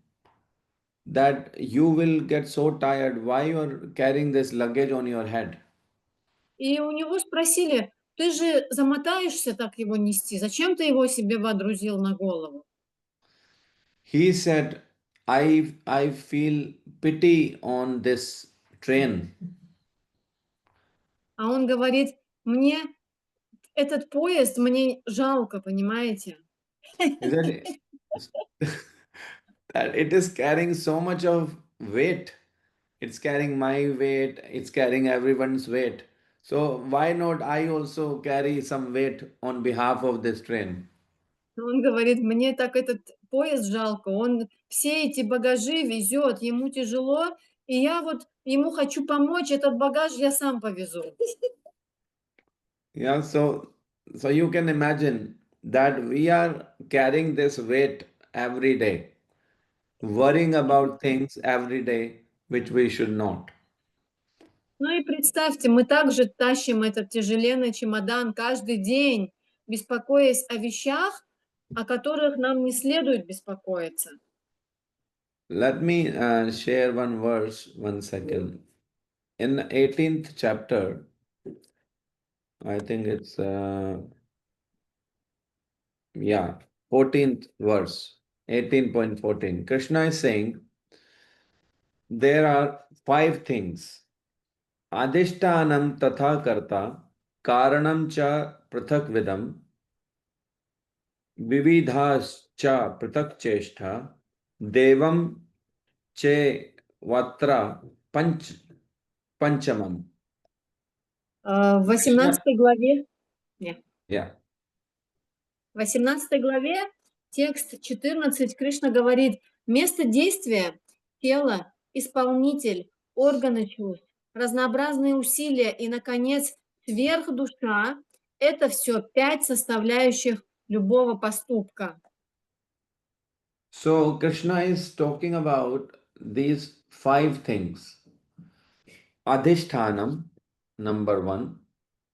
[SPEAKER 1] that you will get so tired, why you are carrying this luggage on your head?
[SPEAKER 3] И у него sпросили, ты же замотаешься так его нести, зачем ты его себе водрузил на голову?
[SPEAKER 1] He said, I feel pity on this train.
[SPEAKER 3] А он говорит, мне этот поезд, мне жалко, понимаете?
[SPEAKER 1] He said that it is carrying so much of weight. It's carrying my weight, it's carrying everyone's weight. So why not I also carry some weight on behalf of this train?
[SPEAKER 3] Он говорит, мне так этот поезд жалко, он все эти багажи везет, ему тяжело, и я вот ему хочу помочь, этот багаж я сам повезу.
[SPEAKER 1] Yeah, so you can imagine that we are carrying this weight every day, worrying about things every day which we should not.
[SPEAKER 3] Ну и представьте, мы также тащим этот тяжеленный чемодан каждый день, беспокоясь о вещах, о которых нам не следует беспокоиться.
[SPEAKER 1] Let me share one verse, 1 second. In the 18th chapter, I think it's, yeah, 14th verse, 18.14. Krishna is saying, there are 5 things. Adhishtanam tatha karta, karanam cha prathak vidam, vividhas cha prathak cheshtha, devam che vatra panchamam.
[SPEAKER 3] В
[SPEAKER 1] Krishna,
[SPEAKER 3] 18 главе, не,
[SPEAKER 1] yeah.
[SPEAKER 3] в 18 главе, текст 14, Кришна говорит, место действия– тело, исполнитель, органы чувств, разнообразные усилия и, наконец, сверхдуша– это все 5 составляющих любого поступка.
[SPEAKER 1] So Krishna is talking about these 5 things. Adhishtanam, number 1,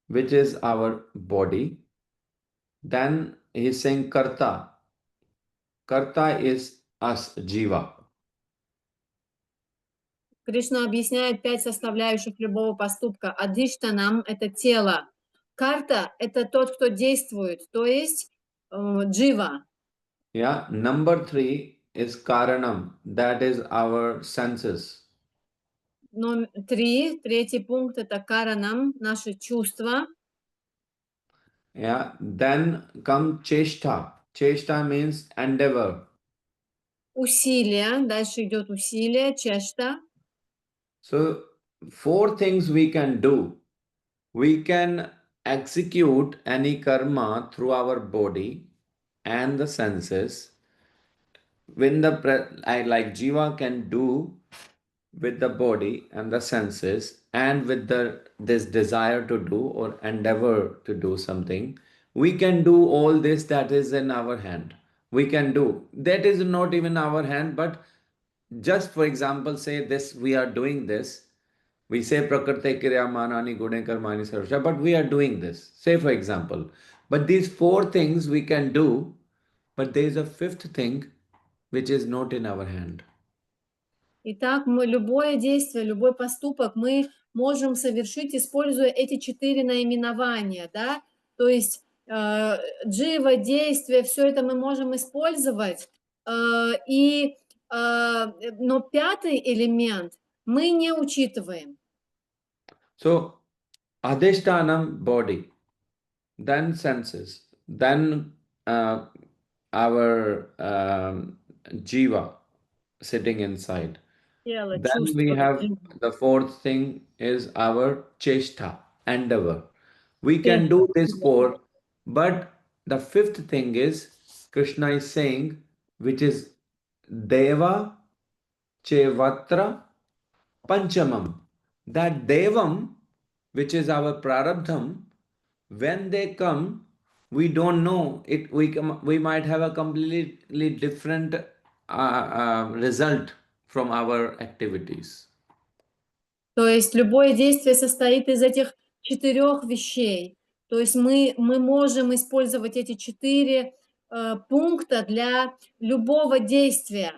[SPEAKER 1] which is our body. Then he is saying karta. Karta is us, jiva.
[SPEAKER 3] Кришна объясняет 5 составляющих любого поступка. Адхиштанам– это тело. Карта– это тот, кто действует, то есть джива.
[SPEAKER 1] Yeah. Number 3 is karanam. That is our senses.
[SPEAKER 3] Номер 3, третий пункт– это каранам, наши чувства.
[SPEAKER 1] Yeah. Then come cheshta. Cheshta means endeavor.
[SPEAKER 3] Усилие, дальше идет усилие, чешта.
[SPEAKER 1] So 4 things we can do. We can execute any karma through our body and the senses. When I like jiva can do with the body and the senses and with this desire to do or endeavor to do something, we can do all this that is in our hand. We can do that is not even our hand, but just for example, say this we are doing this. We say prakrite kriya manani gune karmani sarvasya, but we are doing this. Say for example. But these 4 things we can do, but there is a 5th thing which is not in our hand.
[SPEAKER 3] Итак, мы любое действие, любой поступок мы можем совершить, используя эти 4 наименования, да, то есть джива, действие, все это мы можем использовать, но 5-й элемент мы не учитываем.
[SPEAKER 1] So, adhishtanam body, then senses, then our jiva sitting inside,
[SPEAKER 2] Тело,
[SPEAKER 1] Then we
[SPEAKER 2] чувство,
[SPEAKER 1] have
[SPEAKER 2] жизнь.
[SPEAKER 1] the fourth thing is our cheshta, endeavor. We can
[SPEAKER 2] Тело.
[SPEAKER 1] do this four, but the fifth thing is Krishna is saying, which is Deva Chevatra Panchamam. That Devam, which is our prarabdham, when they come, we don't know it. We might have a completely different result from our activities.
[SPEAKER 3] То есть любое действие состоит из этих 4 вещей. То есть мы можем использовать эти 4 пункта для любого действия.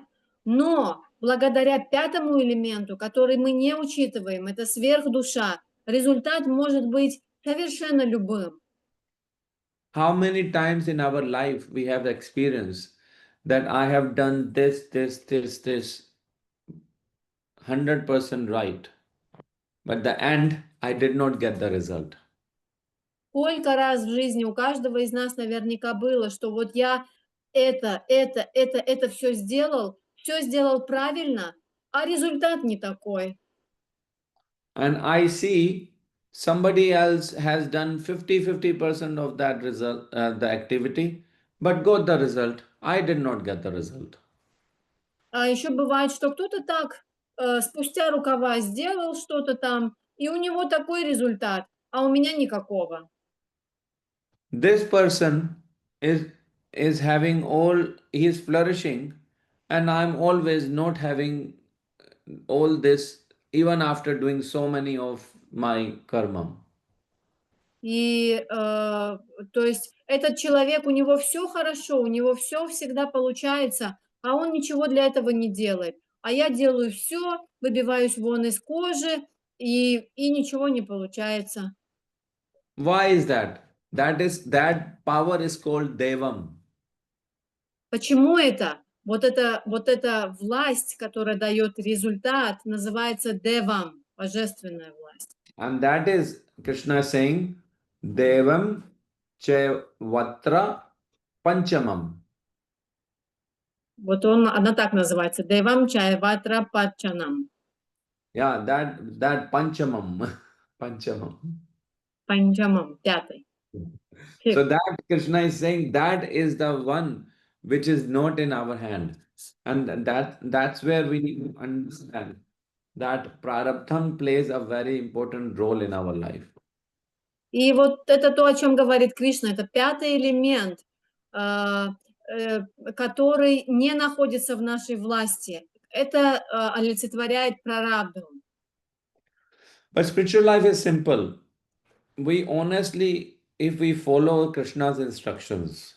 [SPEAKER 3] Но благодаря 5-му элементу, который мы не учитываем, это сверхдуша, результат может быть совершенно любым.
[SPEAKER 1] How many times in our life we have experienced that I have done this 100% right, but the end I did not get the result.
[SPEAKER 3] Сколько раз в жизни у каждого из нас наверняка было, что вот я это все сделал правильно, а результат не такой.
[SPEAKER 1] And I see somebody else has done 50% of that result, the activity, but got the result. I did not get the result.
[SPEAKER 3] А еще бывает, что кто-то так спустя рукава сделал что-то там, и у него такой результат, а у меня никакого.
[SPEAKER 1] This person is having all, he is flourishing, and I'm always not having all this even after doing so many of my karma.
[SPEAKER 3] И то есть этот человек, у него все хорошо, у него все всегда получается, а он ничего для этого не делает. А я делаю все, выбиваюсь вон из кожи, и ничего не получается.
[SPEAKER 1] Why is that? That power is called Devam.
[SPEAKER 3] Почему это? Вот эта власть, которая дает результат, называется девам, божественная власть.
[SPEAKER 1] And that is Krishna saying Devam Chevatra Panchamam.
[SPEAKER 3] Вот она так называется, девам чайватра пачанам,
[SPEAKER 1] Yeah, that Panchamam. Panchamam.
[SPEAKER 3] панчамам, 5.
[SPEAKER 1] So that Krishna is saying that is the one which is not in our hand. And that's where we need to understand that prarabdham plays a very important role in our life.
[SPEAKER 3] И вот это то, о чем говорит Кришна, это 5-й элемент, который не находится в нашей власти. Это олицетворяет прарабдху.
[SPEAKER 1] But spiritual life is simple. We honestly, if we follow Krishna's instructions,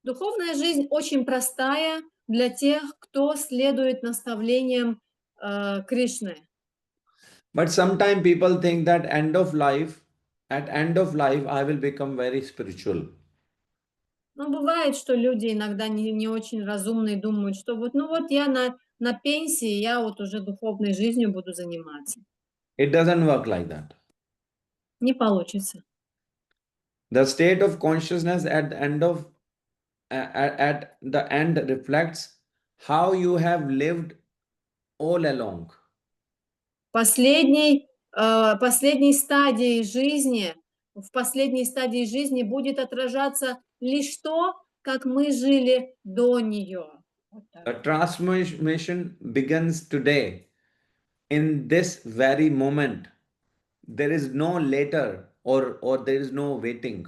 [SPEAKER 3] Духовная жизнь очень простая для тех, кто следует наставлениям Кришны.
[SPEAKER 1] but sometimes people think that at end of life, I will become very spiritual.
[SPEAKER 3] Но бывает, что люди иногда не очень разумные, думают, что вот, ну вот я на пенсии, я вот уже духовной жизнью буду заниматься.
[SPEAKER 1] It doesn't work like that.
[SPEAKER 3] Не получится.
[SPEAKER 1] The state of consciousness at the end reflects how you have lived all along.
[SPEAKER 3] Последней стадией жизни, в последней стадии жизни будет отражаться лишь то, как мы жили до нее.
[SPEAKER 1] The transformation begins today, in this very moment. There is no later or there is no waiting.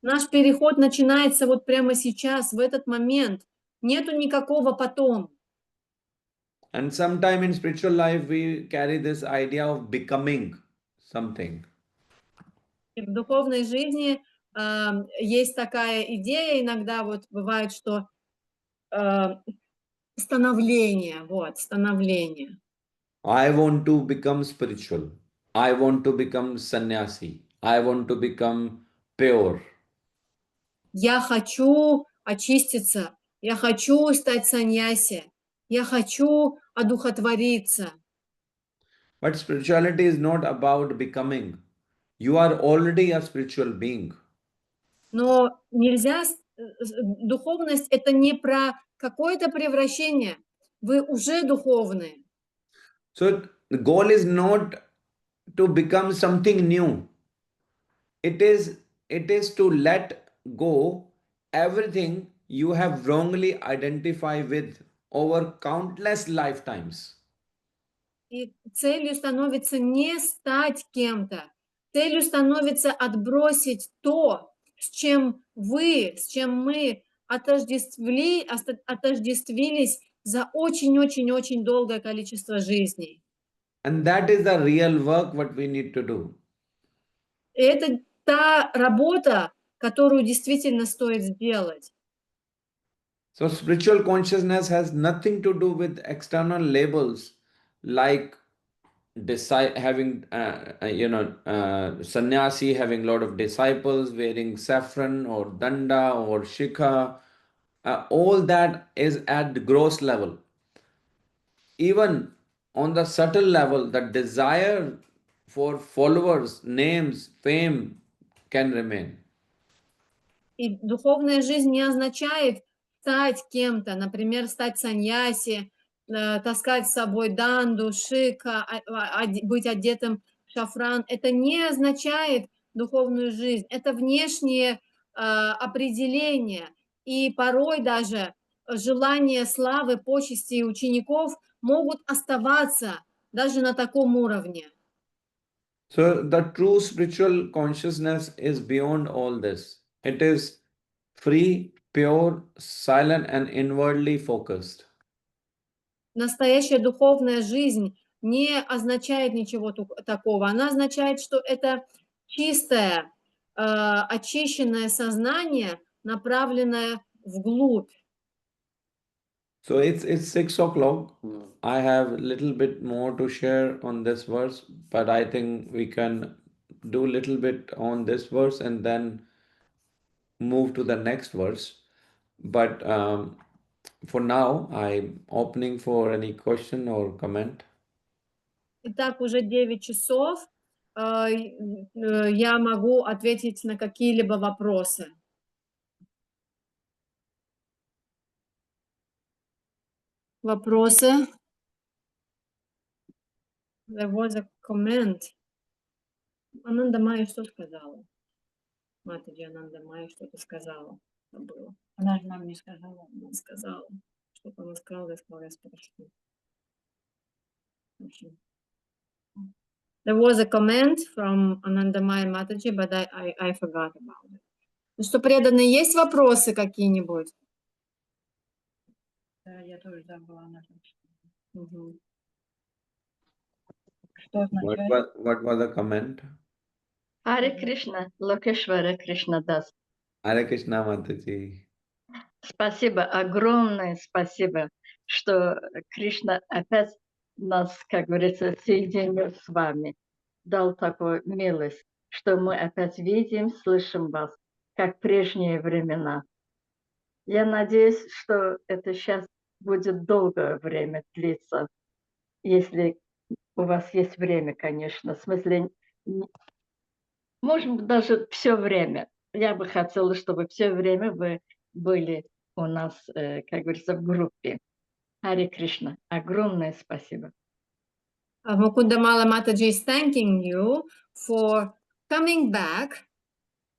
[SPEAKER 3] Наш переход начинается вот прямо сейчас, в этот момент. Нету никакого потом.
[SPEAKER 1] And sometime in spiritual life, we carry this idea of becoming something.
[SPEAKER 3] И в духовной жизни есть такая идея, иногда вот бывает, что становление.
[SPEAKER 1] I want to become spiritual. I want to become sannyasi. I want to become pure.
[SPEAKER 3] Я хочу очиститься, я хочу стать саньяси, я хочу одухотвориться.
[SPEAKER 1] But spirituality is not about becoming. You are already a spiritual being.
[SPEAKER 3] Но нельзя, духовность – это не про какое-то превращение. вы уже духовны.
[SPEAKER 1] So the goal is not to become something new. It is to let go everything you have wrongly identified with over countless lifetimes.
[SPEAKER 3] И целью становится не стать кем-то. Целью становится отбросить то, с чем мы отождествились за очень-очень-очень долгое количество жизней.
[SPEAKER 1] And that is the real work what we need to do.
[SPEAKER 3] И это та работа, которую действительно стоит сделать.
[SPEAKER 1] So spiritual consciousness has nothing to do with external labels like having sannyasi having a lot of disciples wearing saffron or danda or shikha. All that is at the gross level. Even on the subtle level, the desire for followers, names, fame can remain.
[SPEAKER 3] И духовная жизнь не означает стать кем-то, например, стать саньяси, таскать с собой данду, шика, быть одетым в шафран. Это не означает духовную жизнь. Это внешние определения. И порой даже желание славы, почести учеников могут оставаться даже на таком уровне.
[SPEAKER 1] So the true spiritual consciousness is beyond all this. It is free, pure, silent, and inwardly focused.
[SPEAKER 3] Настоящая духовная жизнь не означает ничего такого. Она означает, что это чистое, очищенное сознание, направленное вглубь.
[SPEAKER 1] So it's 6 o'clock. I have a little bit more to share on this verse, but I think we can do a little bit on this verse and then move to the next verse. But for now, I'm opening for any question or comment.
[SPEAKER 3] Итак, уже 9 часов. Я могу ответить на какие-либо вопросы. Вопросы? There was a comment. Ананда Майя что сказала? Матаджи Ананда Майя что-то сказала. Забыла.
[SPEAKER 2] Она же нам не сказала.
[SPEAKER 3] Она сказала. Что-то она сказала, я сказала, я спрошу. В общем. There was a comment from Ananda Maya Mataji, but I forgot about it. Ну что, преданные, есть вопросы какие-нибудь?
[SPEAKER 2] Да, я тоже забыла. Она там
[SPEAKER 3] Угу.
[SPEAKER 2] что означает?
[SPEAKER 1] What was the comment?
[SPEAKER 4] Харе Кришна, Локешвара Кришна Дас.
[SPEAKER 1] Hare Krishna Mataji.
[SPEAKER 4] Спасибо, огромное спасибо, что Кришна опять нас, как говорится, соединил с вами, дал такую милость, что мы опять видим, слышим вас, как в прежние времена. Я надеюсь, что это сейчас будет долгое время длиться, если у вас есть время, конечно, в смысле, может быть, даже все время. Я бы хотела, чтобы все время вы были у нас, как говорится, в группе. Харе Кришна, огромное спасибо.
[SPEAKER 3] Mukundamala Mataji is thanking you for coming back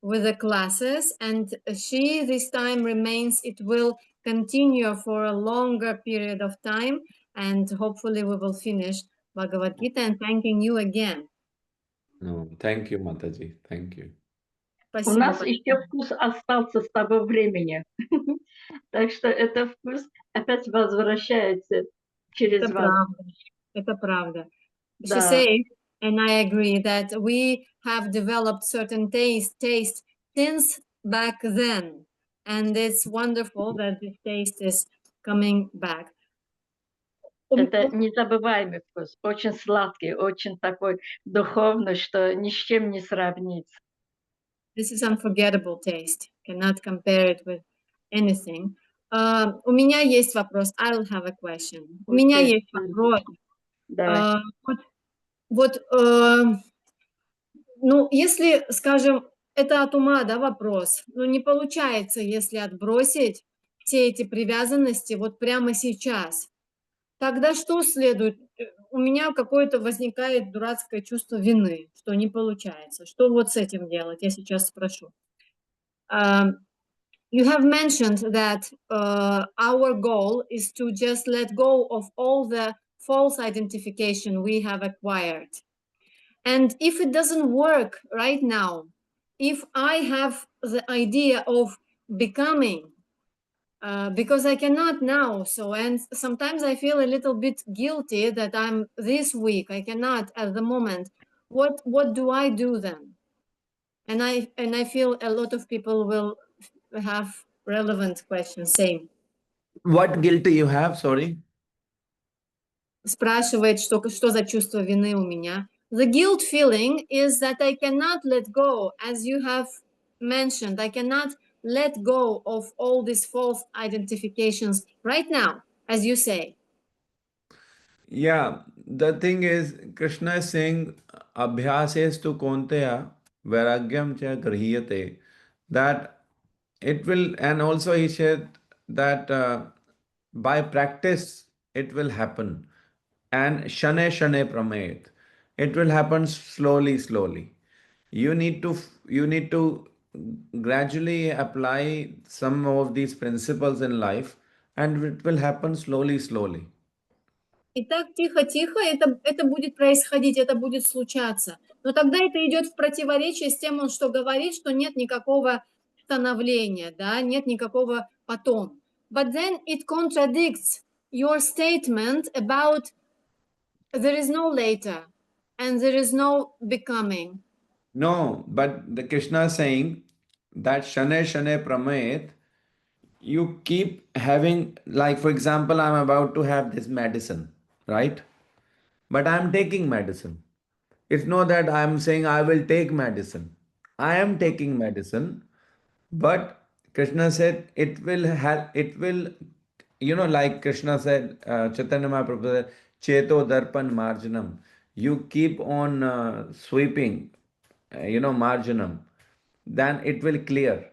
[SPEAKER 3] with the classes, and she this time remains, it will continue for a longer period of time, and hopefully we will finish Bhagavad Gita, and thanking you again.
[SPEAKER 1] No, thank you, Mataji. Thank you.
[SPEAKER 4] У
[SPEAKER 3] Спасибо.
[SPEAKER 4] нас еще вкус остался с того времени. Так что это вкус опять возвращается через
[SPEAKER 3] Это
[SPEAKER 4] вас.
[SPEAKER 3] правда. Это правда. She
[SPEAKER 4] Да.
[SPEAKER 3] says, and I agree, that we have developed certain taste since back then, and it's wonderful that this taste is coming back.
[SPEAKER 4] Это незабываемый вкус, очень сладкий, очень такой духовный, что ни с чем не сравнится.
[SPEAKER 3] This is unforgettable taste. Cannot compare it with anything. У меня есть вопрос. I'll have a question. У меня есть вопрос.
[SPEAKER 4] Давай.
[SPEAKER 3] Ну, если, скажем, это от ума, да, вопрос, но не получается, если отбросить все эти привязанности вот прямо сейчас. тогда что следует? У меня какое-то возникает дурацкое чувство вины, что не получается. Что вот с этим делать? Я сейчас спрошу. You have mentioned that our goal is to just let go of all the false identification we have acquired. And if it doesn't work right now, if I have the idea of becoming, because I cannot now, and sometimes I feel a little bit guilty that I'm this weak, I cannot at the moment. What do I do then? And I feel a lot of people will have relevant questions. Same.
[SPEAKER 1] What guilt do you have? Sorry.
[SPEAKER 3] Спрашивает, что за чувство вины у меня. The guilt feeling is that I cannot let go, as you have mentioned. I cannot let go of all these false identifications right now, as you say.
[SPEAKER 1] Yeah, the thing is, Krishna is saying, Abhyases tu konteya vairagyam cha grihiyate, that it will, and also he said that by practice it will happen. And shane shane pramayet. It will happen slowly, slowly. You need to gradually apply some of these principles in life, and it will happen slowly, slowly.
[SPEAKER 3] И так тихо-тихо это будет происходить, это будет случаться. Но тогда это идет в противоречие с тем, он что говорит, что нет никакого становления, да, нет никакого потом. But then it contradicts your statement about there is no later and there is no becoming.
[SPEAKER 1] No, but the Krishna is saying that shane shane pramayet, you keep having, like for example, I'm about to have this medicine, right? But I'm taking medicine. It's not that I'm saying I will take medicine. I am taking medicine, but Krishna said it will, like Krishna said, Chaitanya Mahaprabhu said, Cheto Darpan Marjanam. You keep on sweeping, marjanam, then it will clear.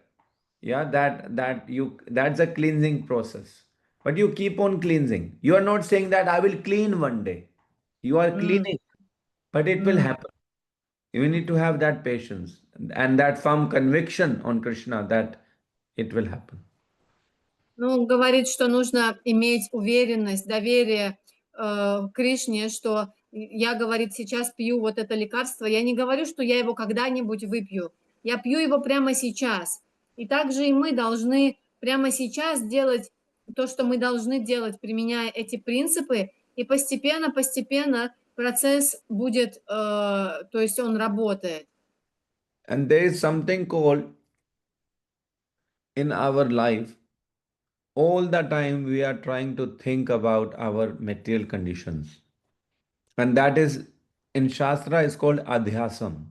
[SPEAKER 1] Yeah, that's a cleansing process. But you keep on cleansing. You are not saying that I will clean one day. You are cleaning, but it will happen. You need to have that patience and that firm conviction on Krishna that it will happen.
[SPEAKER 3] Ну, он говорит, что нужно иметь уверенность, доверие Кришне, что я, говорит, сейчас пью вот это лекарство. Я не говорю, что я его когда-нибудь выпью. Я пью его прямо сейчас. И также и мы должны прямо сейчас делать то, что мы должны делать, применяя эти принципы. И постепенно процесс будет, то есть он работает.
[SPEAKER 1] And there is something called in our life, all the time we are trying to think about our material conditions. And that is, in Shastra, is called adhyasam.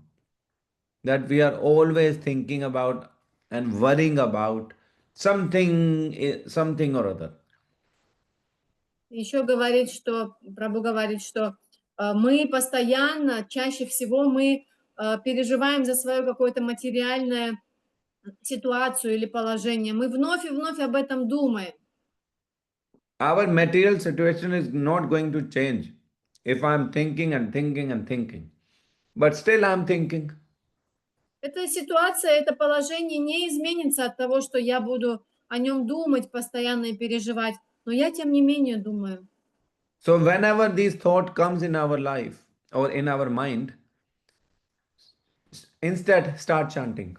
[SPEAKER 1] That we are always thinking about and worrying about something or other.
[SPEAKER 3] Еще говорит, что Прабху говорит, что мы постоянно, чаще всего мы переживаем за свою какую-то материальную ситуацию или положение. Мы вновь и вновь об этом думаем.
[SPEAKER 1] Our material situation is not going to change if I'm thinking and thinking and thinking. But still I'm thinking.
[SPEAKER 3] Эта ситуация, это положение не изменится от того, что я буду о нем думать постоянно и переживать. Но я, тем не менее, думаю.
[SPEAKER 1] So whenever this thought comes in our life or in our mind, instead start chanting.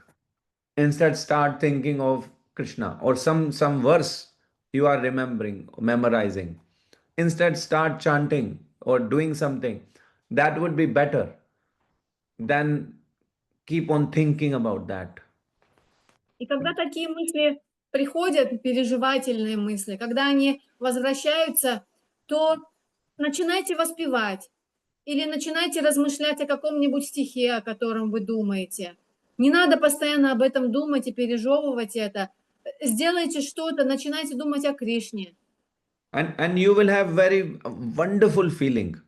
[SPEAKER 1] Instead start thinking of Krishna or some verse you are remembering, memorizing. Instead start chanting or doing something. That would be better than keep on thinking about that.
[SPEAKER 3] И когда такие мысли приходят, переживательные мысли, когда они возвращаются, то начинайте воспевать или начинайте размышлять о каком-нибудь стихе, о котором вы думаете. Не надо постоянно об этом думать и пережевывать это. Сделайте что-то, начинайте думать о Кришне.
[SPEAKER 1] And you will have very wonderful feeling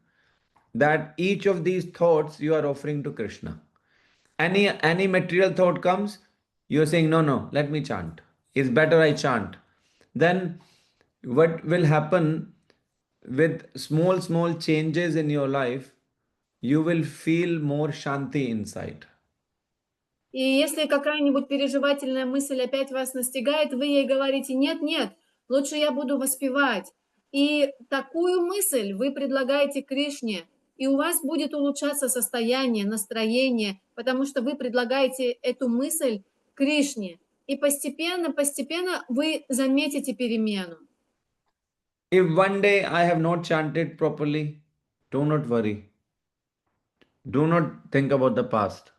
[SPEAKER 1] that each of these thoughts you are offering to Krishna. Any material thought comes, you're saying, no, let me chant. It's better I chant. Then what will happen? with small changes in your life, you will feel more shanti inside.
[SPEAKER 3] И если какая-нибудь переживательная мысль опять вас настигает, вы ей говорите: нет, нет, лучше я буду воспевать. И такую мысль вы предлагаете Кришне, и у вас будет улучшаться состояние, настроение, потому что вы предлагаете эту мысль Кришне. И постепенно вы заметите перемену.
[SPEAKER 1] If one day I have not chanted properly, do not worry. Do not think about the past.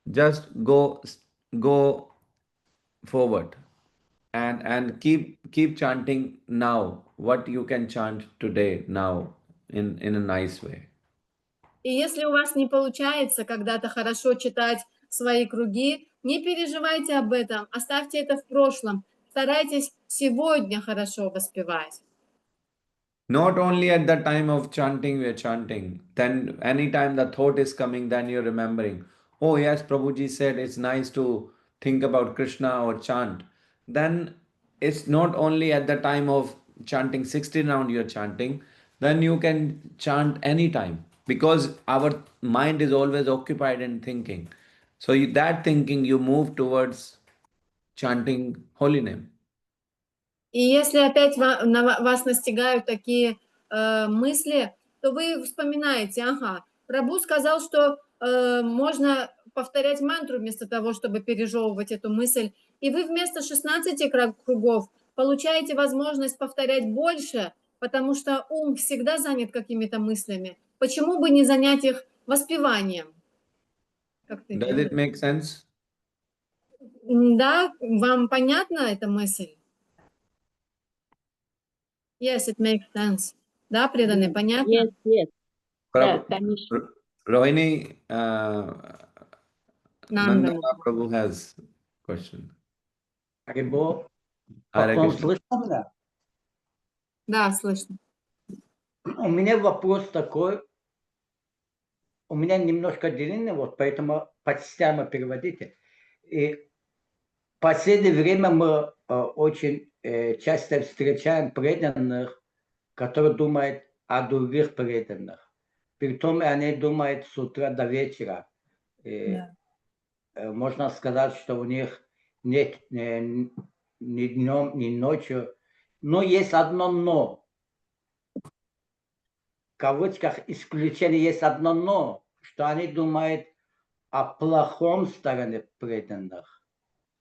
[SPEAKER 1] Just go forward and keep chanting now what you can chant today now in a nice way.
[SPEAKER 3] И если у вас не получается когда-то хорошо читать свои круги, не переживайте об этом, оставьте это в прошлом. Старайтесь сегодня хорошо воспевать.
[SPEAKER 1] Not only at the time of chanting, we are chanting. Then anytime the thought is coming, then you're remembering. Oh yes, Prabhuji said it's nice to think about Krishna or chant. Then it's not only at the time of chanting 16 round you're chanting, then you can chant anytime because our mind is always occupied in thinking. So that thinking you move towards chanting holy name.
[SPEAKER 3] И если опять вас настигают такие мысли, то вы вспоминаете: ага, Прабху сказал, что можно повторять мантру вместо того, чтобы пережевывать эту мысль. И вы вместо 16 кругов получаете возможность повторять больше, потому что ум всегда занят какими-то мыслями. Почему бы не занять их воспеванием? Как ты
[SPEAKER 1] Does it make sense?
[SPEAKER 3] Да, вам понятна эта мысль? Yes, it makes sense. Да, преданный, понятно?
[SPEAKER 4] Yes, yes. Да,
[SPEAKER 1] Prabhu,
[SPEAKER 4] конечно.
[SPEAKER 1] Rohini,
[SPEAKER 3] Нанда.
[SPEAKER 1] Nandana Prabhu has question.
[SPEAKER 5] Харибол,
[SPEAKER 1] Hare
[SPEAKER 5] поклон
[SPEAKER 1] Krishna.
[SPEAKER 5] слышно меня?
[SPEAKER 3] Да, слышно.
[SPEAKER 5] У меня вопрос такой. У меня немножко длинный, вот поэтому по частям переводите. И в последнее время мы очень часто встречаем преданных, которые думают о других преданных. Притом они думают с утра до вечера. Можно сказать, что у них нет ни днем, ни ночью. Но есть одно «но». В кавычках исключение есть одно «но», что они думают о плохом стороне преданных.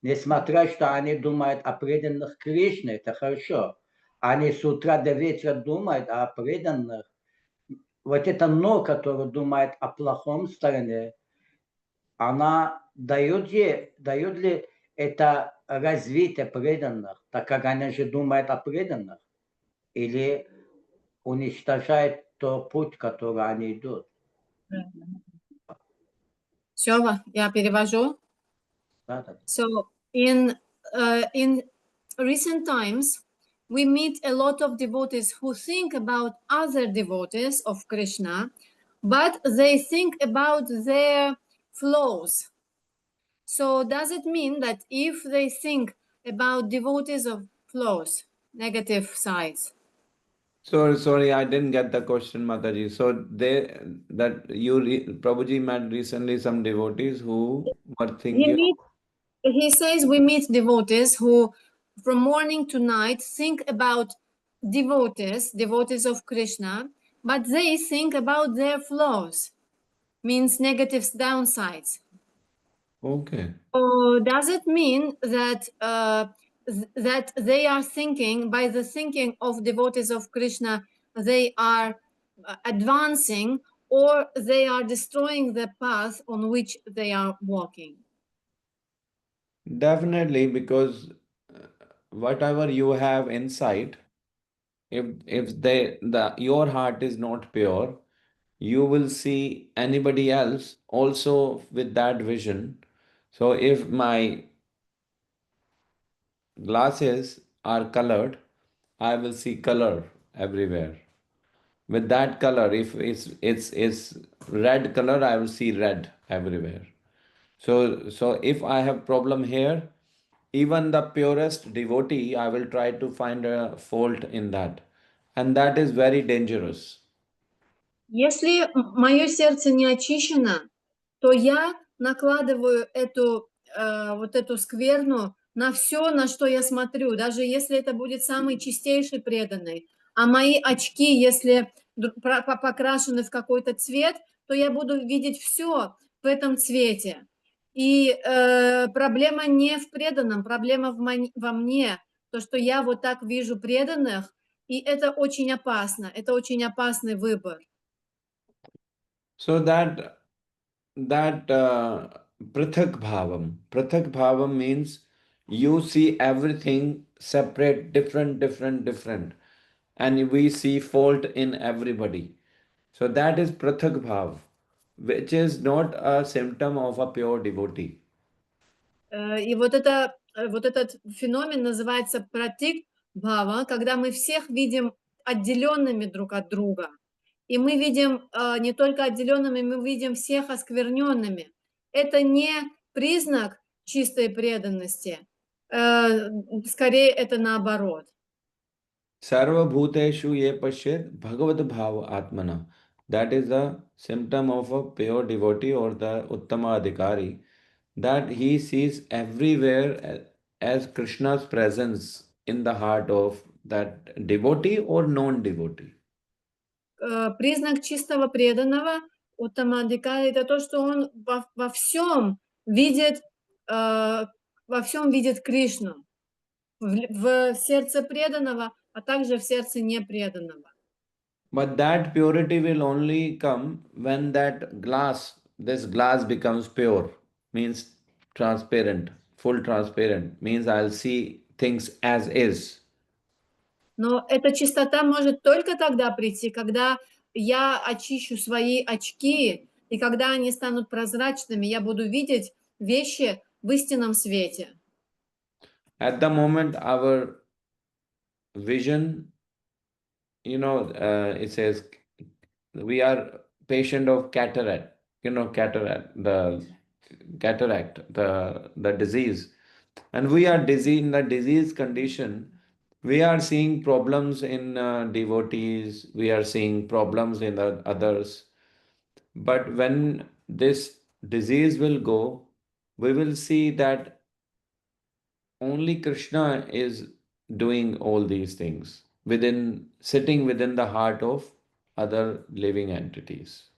[SPEAKER 5] Несмотря, что они думают о преданных Кришне, это хорошо. Они с утра до вечера думают о преданных. Вот это «но», которое думает о плохом стороне, она дает ли это развитие преданных, так как они же думают о преданных, или уничтожает тот путь, который они идут.
[SPEAKER 3] Все, я перевожу.
[SPEAKER 5] Да.
[SPEAKER 3] So in recent times, we meet a lot of devotees who think about other devotees of Krishna, but they think about their flaws. So does it mean that if they think about devotees of flaws, negative sides?
[SPEAKER 1] Sorry, I didn't get the question, Mataji. So Prabhuji met recently some devotees who were thinking.
[SPEAKER 3] He says we meet devotees who from morning to night think about devotees of Krishna, but they think about their flaws, means negative downsides.
[SPEAKER 1] Okay.
[SPEAKER 3] So does it mean that that they are thinking, by the thinking of devotees of Krishna, they are advancing, or they are destroying the path on which they are walking?
[SPEAKER 1] Definitely, because whatever you have inside, if your heart is not pure, you will see anybody else also with that vision. So if my glasses are colored, I will see color everywhere. With that color, if it's red color, I will see red everywhere. So if I have problem here, even the purest devotee, I will try to find a fault in that. and that is very dangerous.
[SPEAKER 3] Если мое сердце не очищено, то я накладываю вот эту скверну на все, на что я смотрю, даже если это будет самый чистейший преданный. А мои очки, если покрашены в какой-то цвет, то я буду видеть все в этом цвете. И проблема не в преданном, проблема во мне, то, что я вот так вижу преданных, и это очень опасно, это очень опасный выбор.
[SPEAKER 1] So that prathak bhavam means you see everything separate, different, and we see fault in everybody. So that is prathak bhav, which is not a symptom of a pure devotee.
[SPEAKER 3] И вот этот феномен называется пратик бхава, когда мы всех видим отделенными друг от друга. И мы видим не только отделенными, мы видим всех оскверненными. Это не признак чистой преданности, скорее это наоборот.
[SPEAKER 1] Sarva bhuteshu ye pashyat bhagavad bhava atmana. That is the symptom of a pure devotee or the uttama adhikari, that he sees everywhere as Krishna's presence in the heart of that devotee or non-devotee.
[SPEAKER 3] Признак чистого преданного уттамадхикари — это то, что он во всем видит Кришну, в сердце преданного, а также в сердце непреданного.
[SPEAKER 1] But that purity will only come when this glass becomes pure, means transparent, full transparent, means I'll see things as is.
[SPEAKER 3] Но эта чистота может только тогда прийти, когда я очищу свои очки, и когда они станут прозрачными, я буду видеть вещи в истинном свете.
[SPEAKER 1] At the moment, our vision, it says we are patient of cataract, the disease. And we are in the disease condition. We are seeing problems in devotees, we are seeing problems in the others. But when this disease will go, we will see that only Krishna is doing all these things, sitting within the heart of other living entities.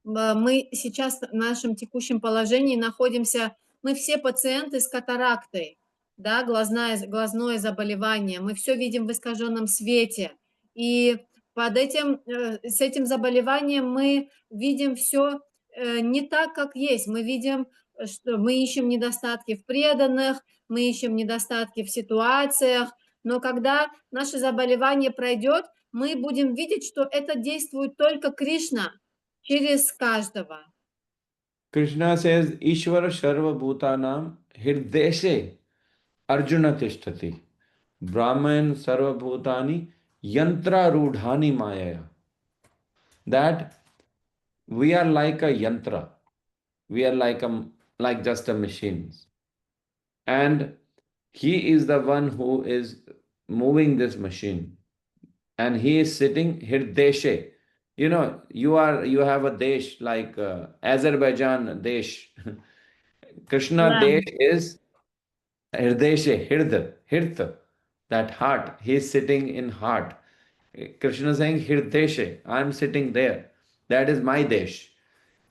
[SPEAKER 3] Мы сейчас в нашем текущем положении находимся, мы все пациенты с катарактой, да, глазное заболевание, мы все видим в искаженном свете, и с этим заболеванием мы видим все не так, как есть, мы видим, что мы ищем недостатки в преданных, мы ищем недостатки в ситуациях, но когда наше заболевание пройдет, мы будем видеть, что это действует только Кришна через каждого.
[SPEAKER 1] Krishna says, Ishvara Sharva Bhutanam Hirdeshe Arjuna Tishtati Brahman Sarva Bhutani Yantra Rudhani Mayaya. That we are like a yantra. We are like just a machine. And he is the one who is moving this machine. And he is sitting Hirdeshe. You have a desh like Azerbaijan desh. Krishna
[SPEAKER 3] Land.
[SPEAKER 1] desh is Hirdeshe, Hirth, that heart. He is sitting in heart. Krishna is saying Hirdeshe, I am sitting there. That is my desh.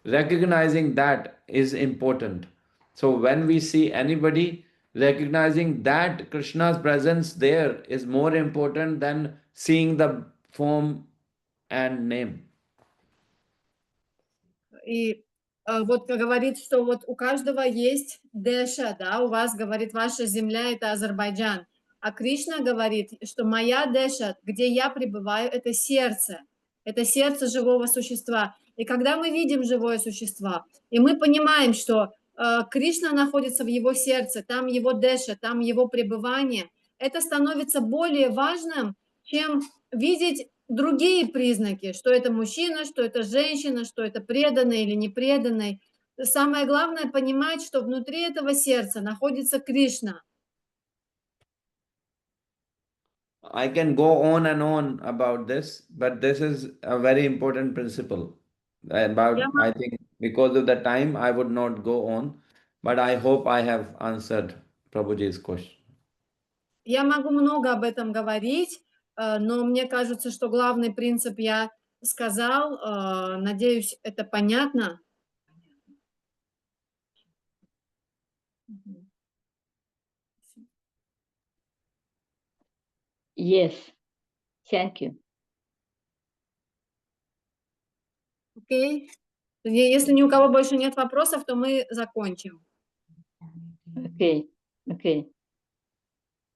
[SPEAKER 1] Recognizing that is important. So when we see anybody, recognizing that Krishna's presence there is more important than seeing the form and name.
[SPEAKER 3] И вот говорит, что вот у каждого есть деша, да, у вас, говорит, ваша земля — это Азербайджан. А Кришна говорит, что моя деша, где я пребываю, это сердце живого существа. И когда мы видим живое существо, и мы понимаем, что Кришна находится в его сердце, там его деша, там его пребывание, это становится более важным, чем видеть другие признаки, что это мужчина, что это женщина, что это преданный или непреданный. Самое главное понимать, что внутри этого сердца находится Кришна.
[SPEAKER 1] I can go on and on about this, but this is a very important principle. I think because of the time, I would not go on, but I hope I have answered Prabhuji's question.
[SPEAKER 3] Я могу много об этом говорить, но мне кажется, что главный принцип я сказал. Надеюсь, это понятно.
[SPEAKER 4] Yes. Thank you.
[SPEAKER 3] Окей. Если ни у кого больше нет вопросов, то мы закончим.
[SPEAKER 4] Okay. Okay.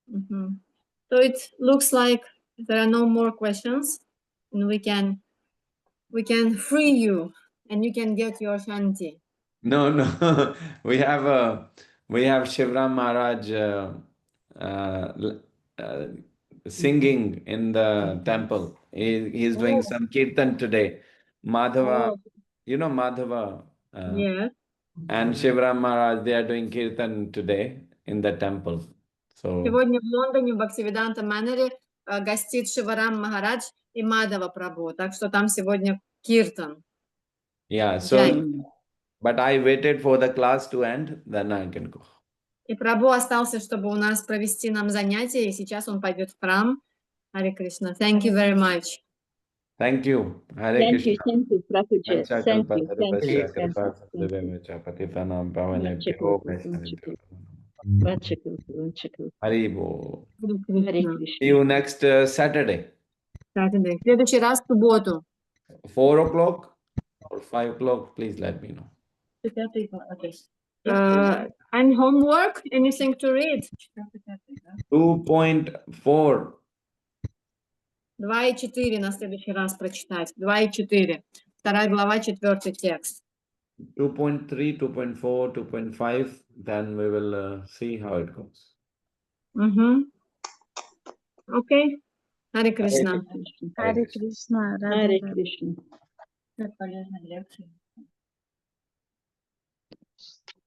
[SPEAKER 3] So it looks like there are no more questions, and we can free you, and you can get your shanti.
[SPEAKER 1] No, no, we have Shivram Maharaj singing in the temple. He's doing some kirtan today. Madhava,
[SPEAKER 3] Oh.
[SPEAKER 1] you know Madhava
[SPEAKER 3] Yes.
[SPEAKER 1] and Shivram Maharaj, they are doing kirtan today in the temple. So
[SPEAKER 3] Сегодня в Лондоне в Бхактивиданта Манере гостит Шиварам Махарадж и Мадхава Прабху, так что там сегодня киртан.
[SPEAKER 1] yeah, so but I waited for the class to end, then I can go.
[SPEAKER 3] И Прабху остался, чтобы у нас провести нам занятие, и сейчас он пойдет в храм. Харе Кришна. Thank you very much.
[SPEAKER 1] Thank you. Hare Krishna.
[SPEAKER 4] Thank you, Prabhuji. Thank you, thank you, thank you.
[SPEAKER 1] Haribo.
[SPEAKER 4] Hare
[SPEAKER 1] See
[SPEAKER 4] Krishna.
[SPEAKER 1] you next Saturday.
[SPEAKER 3] В следующий раз в субботу.
[SPEAKER 1] 4 o'clock or 5 o'clock, please let me know.
[SPEAKER 3] And homework, anything to read?
[SPEAKER 1] 2.4.
[SPEAKER 3] 2.4 на следующий раз прочитать. 2.4. 2 глава, 4 текст.
[SPEAKER 1] 2.3, 2.4, 2.5, then we will see how it goes.
[SPEAKER 3] Окей. Харе Кришна.
[SPEAKER 2] Харе Кришна.
[SPEAKER 4] Hare Krishna.
[SPEAKER 2] Полезная лекция.